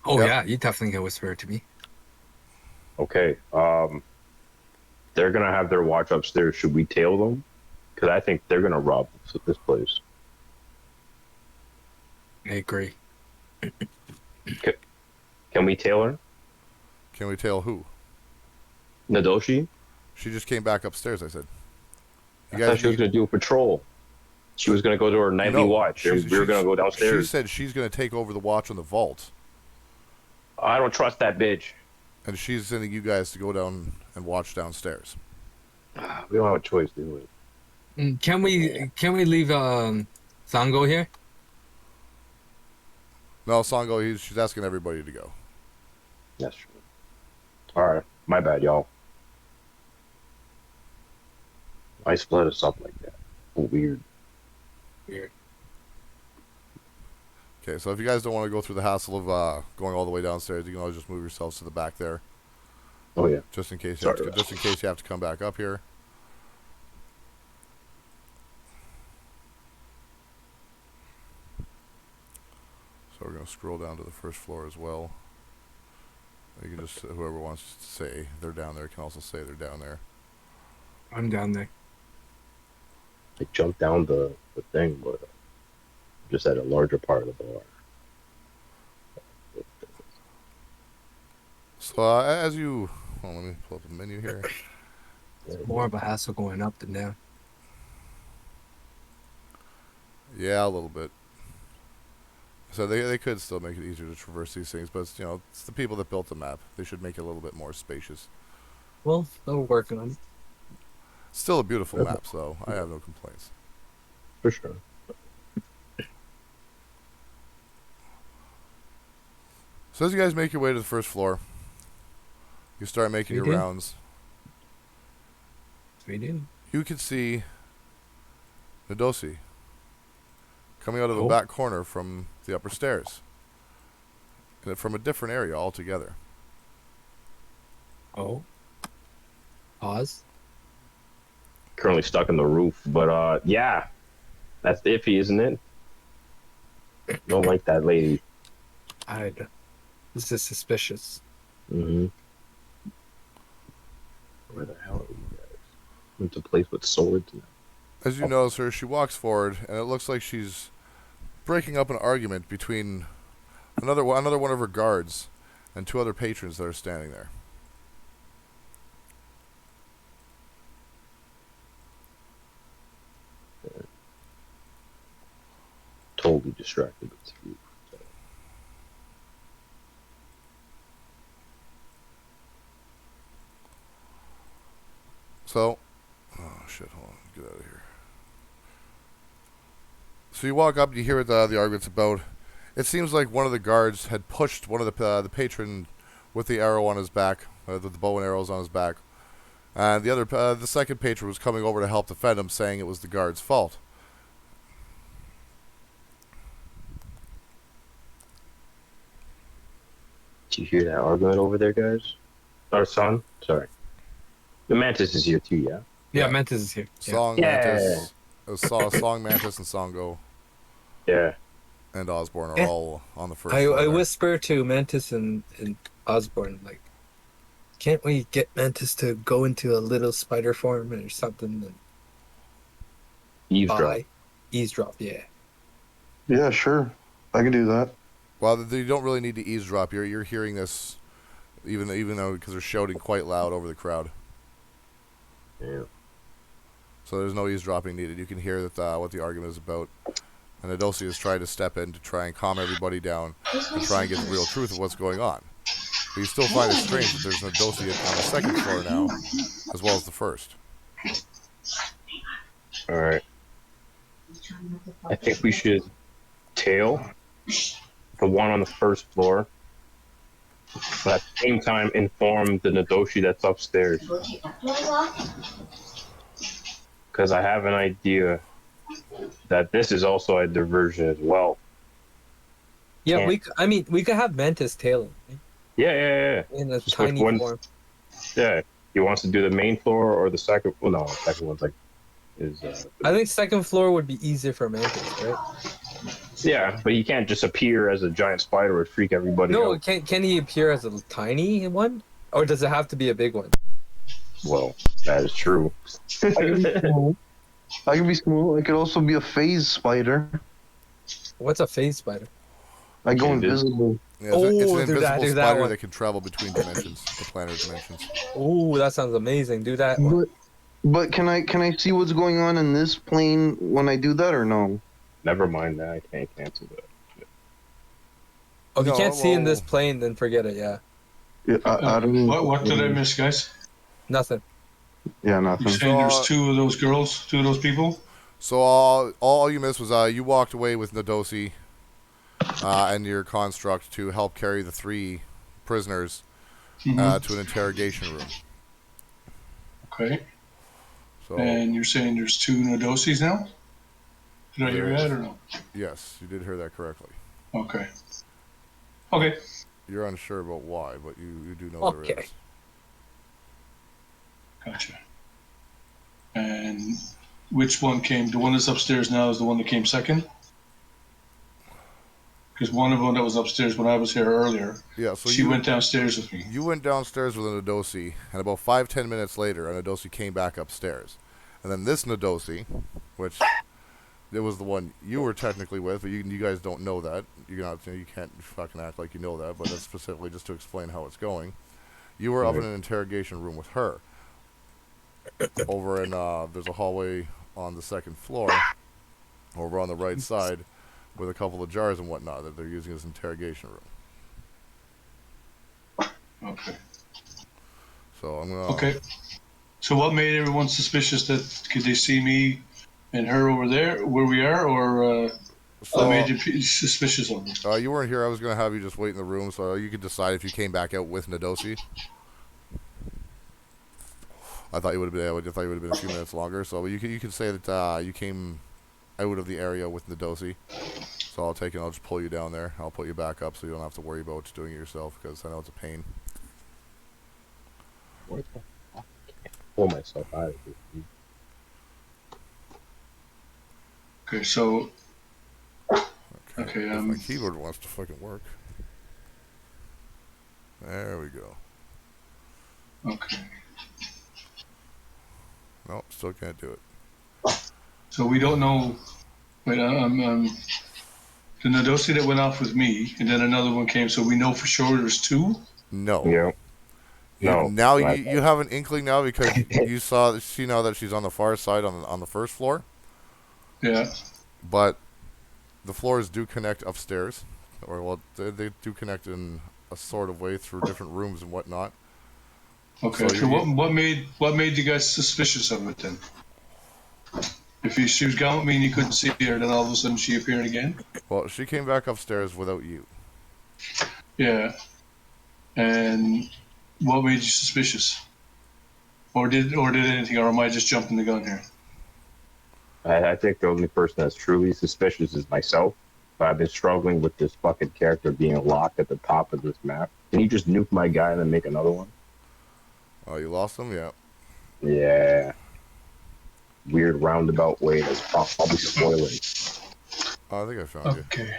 [SPEAKER 2] Oh
[SPEAKER 1] Yep.
[SPEAKER 2] yeah, you definitely can whisper it to me.
[SPEAKER 6] Okay. They're gonna have their watch upstairs. Should we tail them? Because I think they're gonna rob this place.
[SPEAKER 2] I agree.
[SPEAKER 6] Can we tail her?
[SPEAKER 1] Can we tell who?
[SPEAKER 6] Nadoshi?
[SPEAKER 1] She just came back upstairs, I said.
[SPEAKER 6] I thought she was gonna do a patrol. She was gonna go to her nightly watch. And we were gonna go
[SPEAKER 1] She
[SPEAKER 6] downstairs.
[SPEAKER 1] said she's going to take over the watch on the vault.
[SPEAKER 6] I don't trust that bitch.
[SPEAKER 1] And she's sending you guys to go down and watch downstairs.
[SPEAKER 6] We don't have a choice, do we?
[SPEAKER 2] Can we leave Sango here?
[SPEAKER 1] No, Songo, she's asking everybody to go.
[SPEAKER 6] That's true. All right, my bad, y'all. I split us up like that. Weird.
[SPEAKER 2] Weird.
[SPEAKER 1] Okay, so if you guys don't want to go through the hassle of going all the way downstairs, you can always just move yourselves to the back there,
[SPEAKER 6] Oh yeah.
[SPEAKER 1] just in case
[SPEAKER 6] Sorry.
[SPEAKER 1] you have to come back up here. we're going to scroll down to the first floor as well. You can just, whoever wants to say they're down there can also say they're down there.
[SPEAKER 2] I'm down there.
[SPEAKER 6] I jumped down the thing, but just at a larger part of the bar.
[SPEAKER 1] So as you, well, let me pull up the menu here.
[SPEAKER 2] More of a hassle going up than down.
[SPEAKER 1] Yeah, a little bit. So they could still make it easier to traverse these things, but it's, you know, it's the people that built the map. They should make it a little bit more spacious.
[SPEAKER 2] Well, they're working on it.
[SPEAKER 1] Still a beautiful map, so I have no complaints.
[SPEAKER 6] For sure.
[SPEAKER 1] So as you guys make your way to the first floor, you start making your rounds.
[SPEAKER 2] We do.
[SPEAKER 1] You can see Nadosi coming out of the back corner from the upper stairs. And from a different area altogether.
[SPEAKER 2] Oh. Pause.
[SPEAKER 6] Currently stuck in the roof, but yeah. That's iffy, isn't it? Don't like that lady.
[SPEAKER 2] This is suspicious.
[SPEAKER 6] Mm-hmm. Where the hell are you guys? Went to place with swords now.
[SPEAKER 1] As you notice her, she walks forward, and it looks like she's breaking up an argument between another one of her guards and two other patrons that are standing there.
[SPEAKER 6] Totally distracted with you.
[SPEAKER 1] So, oh shit, hold on, get out of here. So you walk up, you hear what the argument's about. It seems like one of the guards had pushed one of the patron with the arrow on his back, the bow and arrows on his back, and the second patron was coming over to help defend him, saying it was the guard's fault.
[SPEAKER 6] Did you hear that argument over there, guys? Or son? Sorry. The Mantis is here too, yeah?
[SPEAKER 2] Yeah, Mantis is here.
[SPEAKER 1] Song Mantis, Song Mantis and Songo.
[SPEAKER 6] Yeah.
[SPEAKER 1] And Osborne are all on the first
[SPEAKER 2] I
[SPEAKER 1] floor there.
[SPEAKER 2] whisper to Mantis and Osborne, like, can't we get Mantis to go into a little spider form or something? And
[SPEAKER 6] Eavesdrop.
[SPEAKER 2] Eavesdrop, yeah.
[SPEAKER 5] Yeah, sure. I can do that.
[SPEAKER 1] Well, you don't really need to eavesdrop. You're hearing this, even though because they're shouting quite loud over the crowd.
[SPEAKER 6] Yeah.
[SPEAKER 1] So there's no eavesdropping needed. You can hear that what the argument is about. And Adosi is trying to step in to try and calm everybody down and try and get the real truth of what's going on. But you still find it strange that there's an Adosi on the second floor now, as well as the first.
[SPEAKER 6] Alright. I think we should tail the one on the first floor, but at the same time inform the Nadoshi that's upstairs. Because I have an idea that this is also a diversion as well.
[SPEAKER 2] Yeah, we could have Mantis tailing. Right?
[SPEAKER 6] Yeah.
[SPEAKER 2] In a
[SPEAKER 6] Just
[SPEAKER 2] tiny form.
[SPEAKER 6] Yeah, he wants to do the main floor or the second. Well, no, the second one's like
[SPEAKER 2] I think second floor would be easier for Mantis, right?
[SPEAKER 6] Yeah, but he can't just appear as a giant spider and freak everybody out.
[SPEAKER 2] Can he appear as a tiny one, or does it have to be a big one?
[SPEAKER 6] Well, that is true.
[SPEAKER 5] I can be small. I could also be a phase spider.
[SPEAKER 2] What's a phase spider?
[SPEAKER 5] I go invisible.
[SPEAKER 1] Yeah, it's an
[SPEAKER 2] do
[SPEAKER 1] invisible
[SPEAKER 2] that
[SPEAKER 1] spider
[SPEAKER 2] one.
[SPEAKER 1] that can travel between dimensions, the planet dimensions.
[SPEAKER 2] Oh, that sounds amazing. Do that one.
[SPEAKER 5] But can I see what's going on in this plane when I do that or no?
[SPEAKER 6] Never mind that. I can't cancel that.
[SPEAKER 2] Oh, if you can't see in this plane, then forget it. Yeah.
[SPEAKER 5] Yeah, I don't know.
[SPEAKER 4] What did I miss, guys?
[SPEAKER 2] Nothing.
[SPEAKER 5] Yeah, nothing.
[SPEAKER 4] You're saying there's two of those girls, two of those people?
[SPEAKER 1] So all you missed was you walked away with Nadosi and your construct to help carry the three prisoners to an interrogation room.
[SPEAKER 4] Okay.
[SPEAKER 1] So,
[SPEAKER 4] And you're saying there's two Nadosis now? Did I hear that or no?
[SPEAKER 1] yes, you did hear that correctly.
[SPEAKER 4] Okay. Okay.
[SPEAKER 1] You're unsure about why, but you do know there
[SPEAKER 2] Okay.
[SPEAKER 1] is.
[SPEAKER 4] Gotcha. And which one came? The one that's upstairs now is the one that came second? Because one of them that was upstairs when I was here earlier,
[SPEAKER 1] Yeah, so
[SPEAKER 4] she went downstairs with me.
[SPEAKER 1] You went downstairs with a Nadosi, and about 5-10 minutes later, a Nadosi came back upstairs. And then this Nadosi, which it was the one you were technically with, but you guys don't know that. You can't fucking act like you know that, but that's specifically just to explain how it's going. You were up in an interrogation room with her. Over in, there's a hallway on the second floor, over on the right side, with a couple of jars and whatnot that they're using as interrogation room.
[SPEAKER 4] Okay.
[SPEAKER 1] So I'm gonna.
[SPEAKER 4] Okay. So what made everyone suspicious? That could they see me and her over there where we are, or what made you suspicious of them?
[SPEAKER 1] You weren't here. I was gonna have you just wait in the room so you could decide if you came back out with Nadosi. I thought you would have been. I thought you would have been a few minutes longer. So you could say that you came out of the area with Nadosi. So I'll take it. I'll just pull you down there. I'll put you back up so you don't have to worry about doing it yourself because I know it's a pain.
[SPEAKER 6] What the fuck? I can't pull myself out of here.
[SPEAKER 4] Okay, so okay,
[SPEAKER 1] if my keyboard wants to fucking work. There we go.
[SPEAKER 4] Okay.
[SPEAKER 1] No, still can't do it.
[SPEAKER 4] So we don't know. Wait, the Nadosi that went off with me, and then another one came. So we know for sure there's two.
[SPEAKER 1] No.
[SPEAKER 6] Yeah. No.
[SPEAKER 1] Now you have an inkling now because you see now that she's on the far side on the first floor.
[SPEAKER 4] Yeah.
[SPEAKER 1] But the floors do connect upstairs, or well, they do connect in a sort of way through different rooms and whatnot.
[SPEAKER 4] Okay. So what made you guys suspicious of it then? If she was gone with me and you couldn't see her, then all of a sudden she appeared again.
[SPEAKER 1] Well, she came back upstairs without you.
[SPEAKER 4] Yeah. And what made you suspicious? Or did anything, or am I just jumping the gun here?
[SPEAKER 6] I think the only person that's truly suspicious is myself. But I've been struggling with this fucking character being locked at the top of this map. Can you just nuke my guy and then make another one?
[SPEAKER 1] Oh, you lost him? Yeah.
[SPEAKER 6] Yeah. Weird roundabout way that's probably spoiling.
[SPEAKER 1] Oh, I think I found you.
[SPEAKER 4] Okay.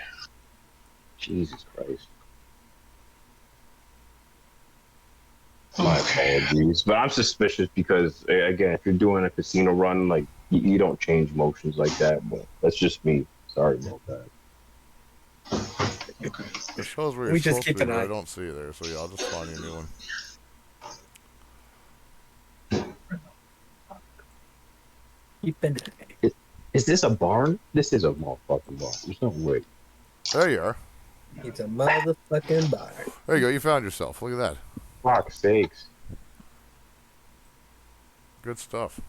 [SPEAKER 6] Jesus Christ. My apologies. But I'm suspicious because, again, if you're doing a casino run, like, you don't change motions like that. But that's just me. Sorry about that.
[SPEAKER 4] Okay.
[SPEAKER 1] It shows where you're
[SPEAKER 3] We just
[SPEAKER 1] supposed
[SPEAKER 3] keep
[SPEAKER 1] to be,
[SPEAKER 3] an
[SPEAKER 1] but
[SPEAKER 3] eye.
[SPEAKER 1] I don't see you there, so yeah, I'll just find you a new one.
[SPEAKER 3] Keep an
[SPEAKER 6] Is this a barn? This is a motherfucking barn. There's no way.
[SPEAKER 1] There you are.
[SPEAKER 3] It's a motherfucking bar.
[SPEAKER 1] There you go. You found yourself. Look at that.
[SPEAKER 6] Fuck's sakes.
[SPEAKER 1] Good stuff.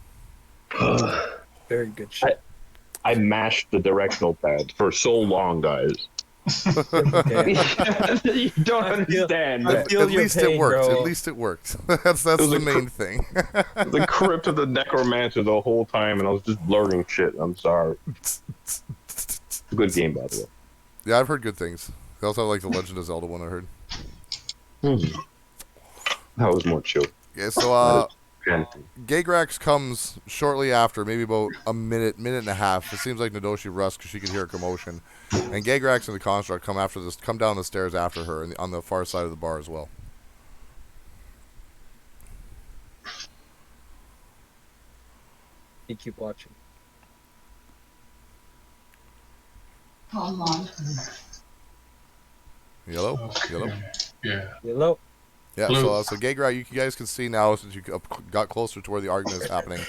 [SPEAKER 3] Very good shit.
[SPEAKER 6] I mashed the directional pad for so long, guys.
[SPEAKER 3] Okay.
[SPEAKER 6] You don't understand.
[SPEAKER 3] I feel
[SPEAKER 1] At
[SPEAKER 3] your
[SPEAKER 1] least
[SPEAKER 3] pain,
[SPEAKER 1] it worked.
[SPEAKER 3] bro.
[SPEAKER 1] At least it worked. That's the main thing.
[SPEAKER 6] The crypt of the necromancer the whole time, and I was just blurring shit. I'm sorry. It's a good game, by the way.
[SPEAKER 1] Yeah, I've heard good things. They also have like the Legend of Zelda one I heard.
[SPEAKER 6] That was more chill.
[SPEAKER 1] Yeah, so
[SPEAKER 6] Anything.
[SPEAKER 1] Gagrax comes shortly after, maybe about a minute and a half. It seems like Nadoshi rushed because she could hear a commotion. And Gagrax and the Construct come down the stairs after her on the far side of the bar as well.
[SPEAKER 3] You keep watching.
[SPEAKER 7] Hold on.
[SPEAKER 1] Yellow?
[SPEAKER 4] Okay.
[SPEAKER 1] Yellow?
[SPEAKER 4] Yeah.
[SPEAKER 3] Hello.
[SPEAKER 1] Yeah,
[SPEAKER 4] Blue.
[SPEAKER 1] so Gagrax, you guys can see now, since you got closer to where the argument is happening,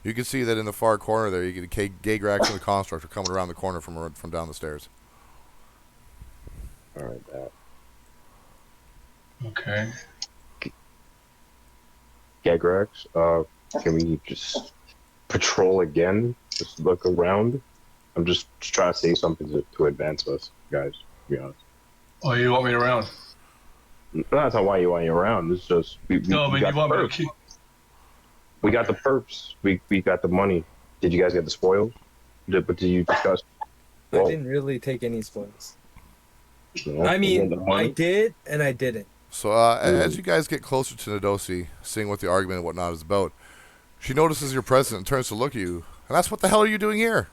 [SPEAKER 1] you can see that in the far corner there, you get Gagrax and the Construct are coming around the corner from down the stairs.
[SPEAKER 6] All right,
[SPEAKER 4] Okay.
[SPEAKER 6] Gagrax, can we just patrol again? Just look around? I'm just trying to say something to advance us, guys, to be honest.
[SPEAKER 4] Oh, you want me around?
[SPEAKER 6] That's not why you want you around. It's just we
[SPEAKER 4] No, I mean,
[SPEAKER 6] got
[SPEAKER 4] you want me to
[SPEAKER 6] perps.
[SPEAKER 4] keep.
[SPEAKER 6] We got the perps. We got the money. Did you guys get the spoils? But did you discuss?
[SPEAKER 3] I
[SPEAKER 6] Well,
[SPEAKER 3] didn't really take any spoils.
[SPEAKER 6] you know,
[SPEAKER 3] I mean,
[SPEAKER 6] the
[SPEAKER 3] I
[SPEAKER 6] money?
[SPEAKER 3] did and I didn't.
[SPEAKER 1] So as you guys get closer to Nadosi, seeing what the argument and whatnot is about, she notices your presence and turns to look at you. And that's what the hell are you doing here?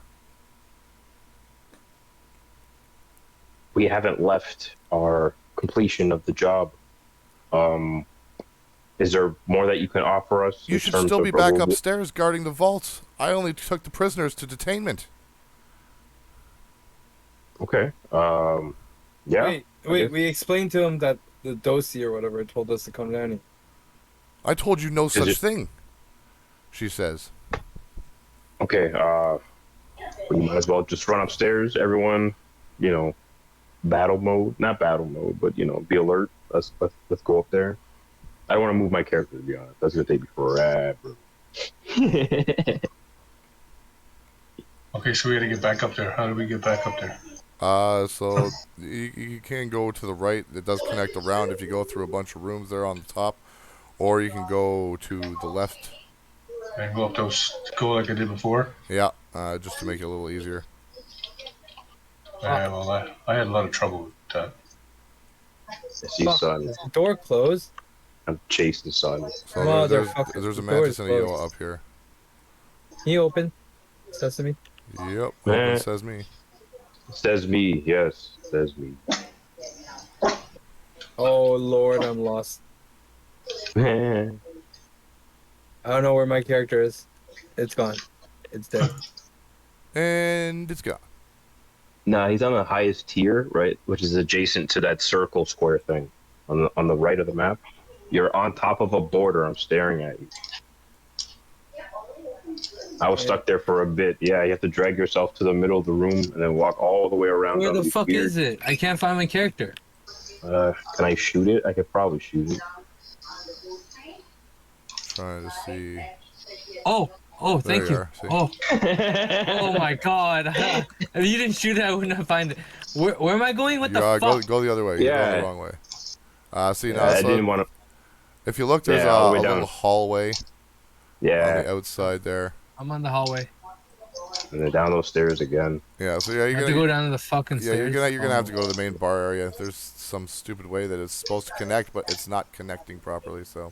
[SPEAKER 6] we haven't left our completion of the job. Is there more that you can offer us
[SPEAKER 1] You
[SPEAKER 6] in
[SPEAKER 1] should
[SPEAKER 6] terms
[SPEAKER 1] still
[SPEAKER 6] of
[SPEAKER 1] be back
[SPEAKER 6] reward?
[SPEAKER 1] upstairs guarding the vaults. I only took the prisoners to detainment.
[SPEAKER 6] Okay. Yeah.
[SPEAKER 3] Wait. We explained to him that the dosi or whatever told us to come down here.
[SPEAKER 1] I told you no
[SPEAKER 6] Is
[SPEAKER 1] such
[SPEAKER 6] it-
[SPEAKER 1] thing, she says.
[SPEAKER 6] Okay. We might as well just run upstairs. Everyone, battle mode. Not battle mode, but be alert. Let's go up there. I don't want to move my character, to be honest. That's gonna take me forever.
[SPEAKER 4] Okay, so we gotta get back up there. How do we get back up there?
[SPEAKER 1] So you can go to the right. It does connect around if you go through a bunch of rooms there on the top. Or you can go to the left.
[SPEAKER 4] And go up those, go like I did before.
[SPEAKER 1] Yeah, just to make it a little easier.
[SPEAKER 4] Yeah, well, I had a lot of trouble with that.
[SPEAKER 6] I see
[SPEAKER 3] Fuck,
[SPEAKER 6] sun.
[SPEAKER 3] is the door closed?
[SPEAKER 6] I'm chasing sun.
[SPEAKER 1] So there's
[SPEAKER 3] Motherfucker,
[SPEAKER 1] a
[SPEAKER 3] the door
[SPEAKER 1] mantis
[SPEAKER 3] is
[SPEAKER 1] and a Yoa
[SPEAKER 3] closed.
[SPEAKER 1] up here.
[SPEAKER 3] Can you open? Sesame?
[SPEAKER 1] Yep,
[SPEAKER 6] Man.
[SPEAKER 1] open says me.
[SPEAKER 6] Says me. Yes, says me.
[SPEAKER 3] Oh lord, I'm lost. I don't know where my character is. It's gone. It's dead.
[SPEAKER 1] And it's gone.
[SPEAKER 6] Nah, he's on the highest tier, right, which is adjacent to that circle square thing on the right of the map. You're on top of a border. I'm staring at you. I was stuck there for a bit. Yeah, you have to drag yourself to the middle of the room and then walk all the way around.
[SPEAKER 2] Where the
[SPEAKER 6] under
[SPEAKER 2] fuck
[SPEAKER 6] weird-
[SPEAKER 2] is it? I can't find my character.
[SPEAKER 6] Can I shoot it? I could probably shoot it.
[SPEAKER 1] Trying to see.
[SPEAKER 2] Oh,
[SPEAKER 1] There
[SPEAKER 2] thank
[SPEAKER 1] you
[SPEAKER 2] you.
[SPEAKER 1] are, see?
[SPEAKER 2] Oh my god. If you didn't shoot it, I wouldn't have found it. Where am I going? What the fuck?
[SPEAKER 1] Go the other way. You're going
[SPEAKER 6] Yeah.
[SPEAKER 1] the wrong way. See now.
[SPEAKER 6] I
[SPEAKER 1] So
[SPEAKER 6] didn't want to.
[SPEAKER 1] if you look, there's
[SPEAKER 6] all
[SPEAKER 1] a
[SPEAKER 6] the way down.
[SPEAKER 1] little hallway on
[SPEAKER 6] Yeah,
[SPEAKER 1] the outside there.
[SPEAKER 2] I'm on the hallway.
[SPEAKER 6] and then down those stairs again.
[SPEAKER 1] Yeah. So yeah,
[SPEAKER 2] I
[SPEAKER 1] you're
[SPEAKER 2] have to
[SPEAKER 1] gonna
[SPEAKER 2] go down to the fucking
[SPEAKER 1] yeah
[SPEAKER 2] stairs.
[SPEAKER 1] you're gonna have to go to the main bar area. There's some stupid way that it's supposed to connect, but it's not connecting properly. So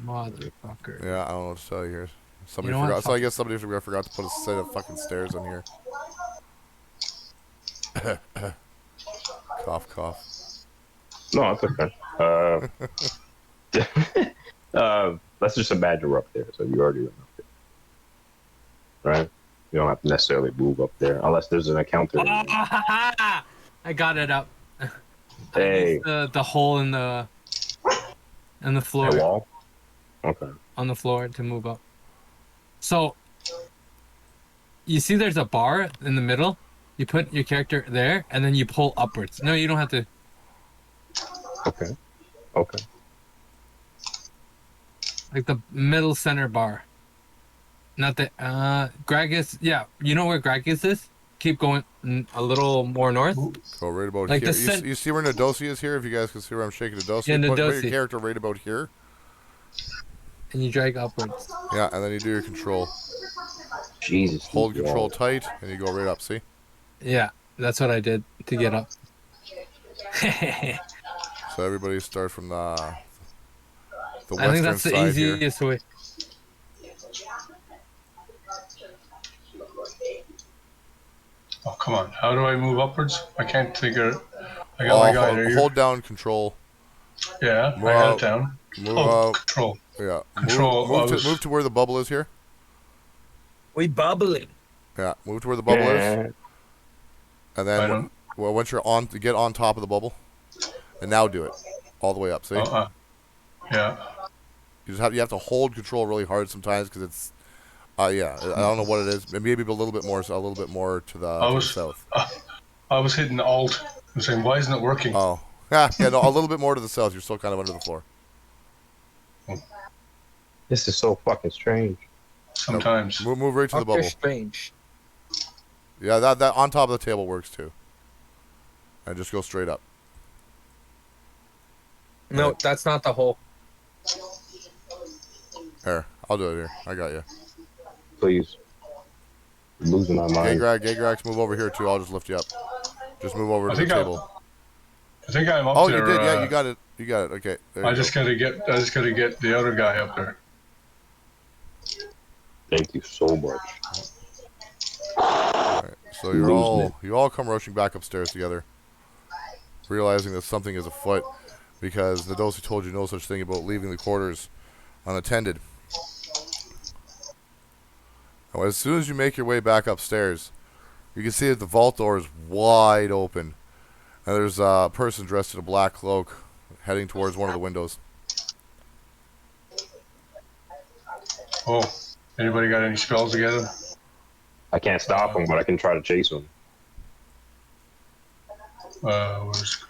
[SPEAKER 2] Motherfucker.
[SPEAKER 1] yeah, I don't know what to tell you here. Somebody
[SPEAKER 2] You know what?
[SPEAKER 1] forgot. So I guess somebody forgot to put a set of fucking stairs in here. Cough, cough.
[SPEAKER 6] No, that's okay. Let's just imagine we're up there. So you already went up there, right? You don't have to necessarily move up there unless there's an encounter.
[SPEAKER 2] I got it up.
[SPEAKER 6] Hey,
[SPEAKER 2] The hole in the floor.
[SPEAKER 6] a wall. Okay.
[SPEAKER 2] On the floor to move up. So you see there's a bar in the middle. You put your character there and then you pull upwards. No, you don't have to.
[SPEAKER 6] Okay. Okay.
[SPEAKER 2] Like the middle center bar. Not the Gragas. Yeah, you know where Gragas is? Keep going a little more north.
[SPEAKER 1] Go right about
[SPEAKER 2] Like
[SPEAKER 1] here.
[SPEAKER 2] the
[SPEAKER 1] You see where Nadosi is here? If you guys can see where I'm shaking Nadosi,
[SPEAKER 2] Yeah,
[SPEAKER 1] put your
[SPEAKER 2] Nadosi.
[SPEAKER 1] character right about here.
[SPEAKER 2] And you drag upwards.
[SPEAKER 1] Yeah, and then you do your control.
[SPEAKER 6] Jesus.
[SPEAKER 1] Hold
[SPEAKER 6] these
[SPEAKER 1] control
[SPEAKER 6] walls.
[SPEAKER 1] tight, and you go right up. See?
[SPEAKER 2] Yeah, that's what I did to get up.
[SPEAKER 1] So everybody start from the
[SPEAKER 2] I
[SPEAKER 1] western
[SPEAKER 2] think that's the
[SPEAKER 1] side here.
[SPEAKER 2] easiest way.
[SPEAKER 4] Oh, come on. How do I move upwards? I can't figure it. I got my guy there.
[SPEAKER 1] Hold down control.
[SPEAKER 4] Yeah,
[SPEAKER 1] Move
[SPEAKER 4] I got
[SPEAKER 1] out.
[SPEAKER 4] it down.
[SPEAKER 1] Move
[SPEAKER 4] Oh,
[SPEAKER 1] out.
[SPEAKER 4] control.
[SPEAKER 1] Yeah.
[SPEAKER 4] Control,
[SPEAKER 1] Move to where the bubble is here.
[SPEAKER 3] We bubbling.
[SPEAKER 1] Yeah. Move to where the bubble is,
[SPEAKER 6] Yeah.
[SPEAKER 1] and
[SPEAKER 4] I
[SPEAKER 1] then
[SPEAKER 4] don't-
[SPEAKER 1] once you're on, get on top of the bubble, and now do it all the way up. See?
[SPEAKER 4] Yeah.
[SPEAKER 1] You have to hold control really hard sometimes because it's yeah, I don't know what it is. Maybe a little bit more to the south.
[SPEAKER 4] I was hitting Alt. I'm saying, why isn't it working?
[SPEAKER 1] Oh. Yeah, no, a little bit more to the south. You're still kind of under the floor.
[SPEAKER 6] This is so fucking strange.
[SPEAKER 4] Sometimes.
[SPEAKER 1] Move right to the
[SPEAKER 3] Doctor
[SPEAKER 1] bubble.
[SPEAKER 3] Strange.
[SPEAKER 1] Yeah, that on top of the table works too. And just go straight up.
[SPEAKER 3] No, that's not the hole.
[SPEAKER 1] Here, I'll do it here. I got you.
[SPEAKER 6] Please. I'm losing my mind.
[SPEAKER 1] Gagrax, move over here too. I'll just lift you up. Just move over
[SPEAKER 4] I
[SPEAKER 1] to the
[SPEAKER 4] think
[SPEAKER 1] table.
[SPEAKER 4] I think I'm up
[SPEAKER 1] Oh,
[SPEAKER 4] there.
[SPEAKER 1] you did. Yeah, you got it. You got it. Okay. There
[SPEAKER 4] I
[SPEAKER 1] you
[SPEAKER 4] just
[SPEAKER 1] go.
[SPEAKER 4] gotta get the other guy up there.
[SPEAKER 6] Thank you so much.
[SPEAKER 1] All right. So you all come rushing back upstairs together. realizing that something is afoot, because Nadosi told you no such thing about leaving the quarters unattended. Now, as soon as you make your way back upstairs, you can see that the vault door is wide open, and there's a person dressed in a black cloak heading towards one of the windows.
[SPEAKER 4] Oh, anybody got any spells together?
[SPEAKER 6] I can't stop him, but I can try to chase him.
[SPEAKER 4] Where's...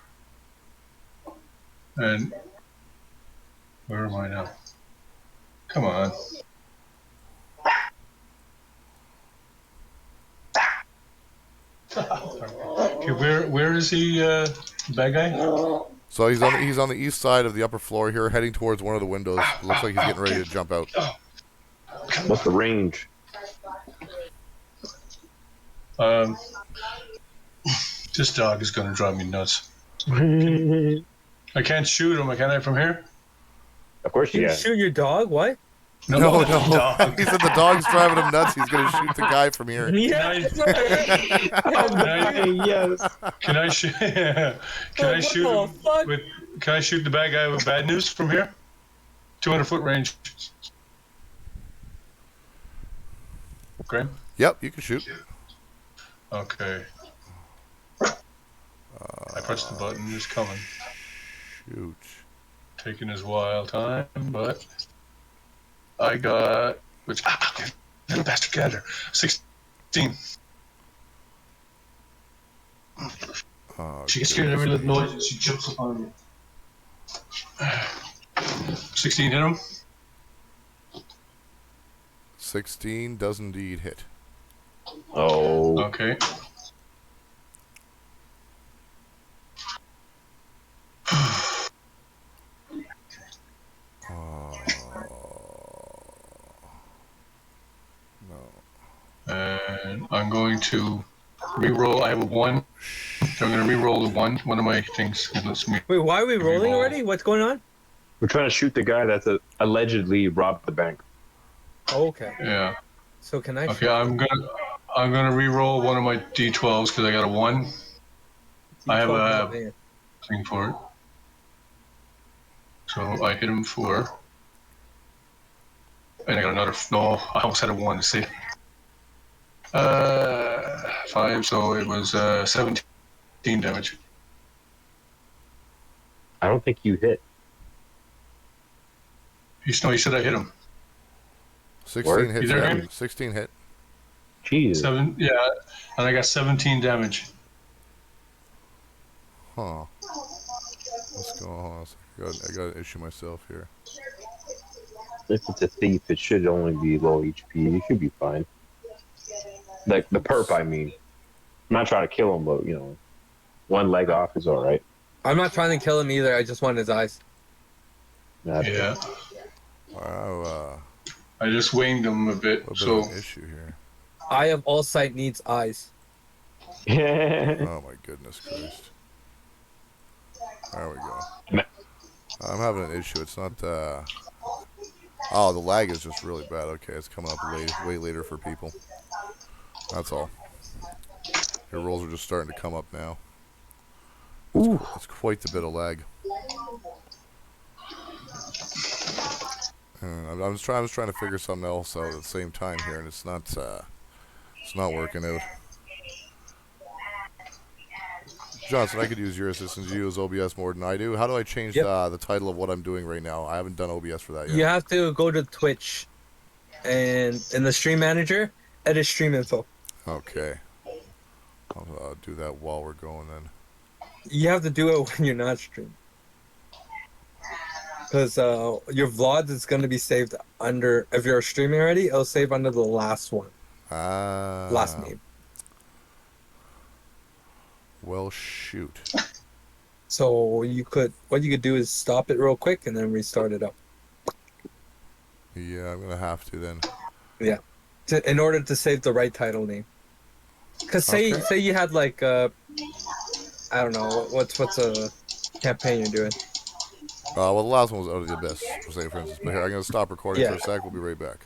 [SPEAKER 4] And where am I now? Come on. Okay, where is he, bad guy?
[SPEAKER 1] So he's on the east side of the upper floor here, heading towards one of the windows. It looks like he's getting ready to jump out.
[SPEAKER 6] What's the range?
[SPEAKER 4] This dog is gonna drive me nuts. I can't shoot him, can I, from here?
[SPEAKER 6] Of course you
[SPEAKER 3] You
[SPEAKER 6] can.
[SPEAKER 3] shoot your dog? What?
[SPEAKER 1] No.
[SPEAKER 4] Dog.
[SPEAKER 1] He said the dog's driving him nuts. He's going to shoot the guy from here.
[SPEAKER 3] Yeah.
[SPEAKER 6] Yes.
[SPEAKER 4] Can I shoot? Can I
[SPEAKER 3] What
[SPEAKER 4] shoot
[SPEAKER 3] the
[SPEAKER 4] him
[SPEAKER 3] fuck?
[SPEAKER 4] with? Can I shoot the bad guy with bad news from here? 200-foot range. Graham?
[SPEAKER 1] Yep, you can shoot.
[SPEAKER 4] Okay. I pressed the button. He's coming.
[SPEAKER 1] Shoot.
[SPEAKER 4] Taking his wild time, but I got okay, little bastard, get out of there. 16.
[SPEAKER 1] Oh,
[SPEAKER 4] She gets scared of every little noise and she jumps up on me. 16 hit him.
[SPEAKER 1] 16 does indeed hit.
[SPEAKER 6] Oh.
[SPEAKER 4] Okay.
[SPEAKER 1] No.
[SPEAKER 4] And I'm going to re-roll. I have a 1. So I'm going to re-roll the 1 of my things. It lets me.
[SPEAKER 3] Wait, why are we rolling
[SPEAKER 4] Re-roll.
[SPEAKER 3] already? What's going on?
[SPEAKER 6] We're trying to shoot the guy that's allegedly robbed the bank.
[SPEAKER 3] Oh, okay.
[SPEAKER 4] Yeah.
[SPEAKER 3] So can I?
[SPEAKER 4] Okay. I'm gonna re-roll one of my d12s because I got a 1. I have a thing for it. So I hit him 4. And I got another. No, I almost had a 1 to see. 5, so it was 17 damage.
[SPEAKER 6] I don't think you hit.
[SPEAKER 4] He said I hit him.
[SPEAKER 1] 16
[SPEAKER 6] Word?
[SPEAKER 1] hits.
[SPEAKER 4] You there,
[SPEAKER 1] Yeah.
[SPEAKER 4] Graham?
[SPEAKER 1] 16 hit.
[SPEAKER 6] Jeez.
[SPEAKER 4] 7, yeah, and I got 17 damage.
[SPEAKER 1] Huh. What's going on? I got an issue myself here.
[SPEAKER 6] If it's a thief, it should only be low HP. You should be fine. Like the perp, I mean. I'm not trying to kill him, but, you know, one leg off is alright.
[SPEAKER 3] I'm not trying to kill him either. I just want his eyes.
[SPEAKER 4] Yeah,
[SPEAKER 1] Wow,
[SPEAKER 4] I just winged him a bit.
[SPEAKER 1] a bit
[SPEAKER 4] So
[SPEAKER 1] of an issue here.
[SPEAKER 3] Eye of all sight needs eyes.
[SPEAKER 6] Yeah.
[SPEAKER 1] Oh my goodness Christ. There we go. I'm having an issue. It's not, oh, the lag is just really bad. Okay, it's coming up way later for people. That's all. Your rolls are just starting to come up now. It's quite a bit of lag. And I was trying to figure something else out at the same time here, and it's not working out. Johnson, I could use your assistance. You use OBS more than I do. How do I change the title of what I'm doing right now? I haven't done OBS for that yet.
[SPEAKER 3] You have to go to Twitch, and in the stream manager, edit stream info.
[SPEAKER 1] Okay. I'll do that while we're going then.
[SPEAKER 3] You have to do it when you're not streaming. Because your vlog is going to be saved under, if you're streaming already, it'll save under the last one. Last name.
[SPEAKER 1] Well, shoot.
[SPEAKER 3] So what you could do is stop it real quick and then restart it up.
[SPEAKER 1] Yeah, I'm going to have to then.
[SPEAKER 3] Yeah. In order to save the right title name. Because say you had like, I don't know, what's a campaign you're doing?
[SPEAKER 1] Well, the last one was Out of the Abyss, say, for instance. But here, I'm going to stop recording for a sec. We'll be right back.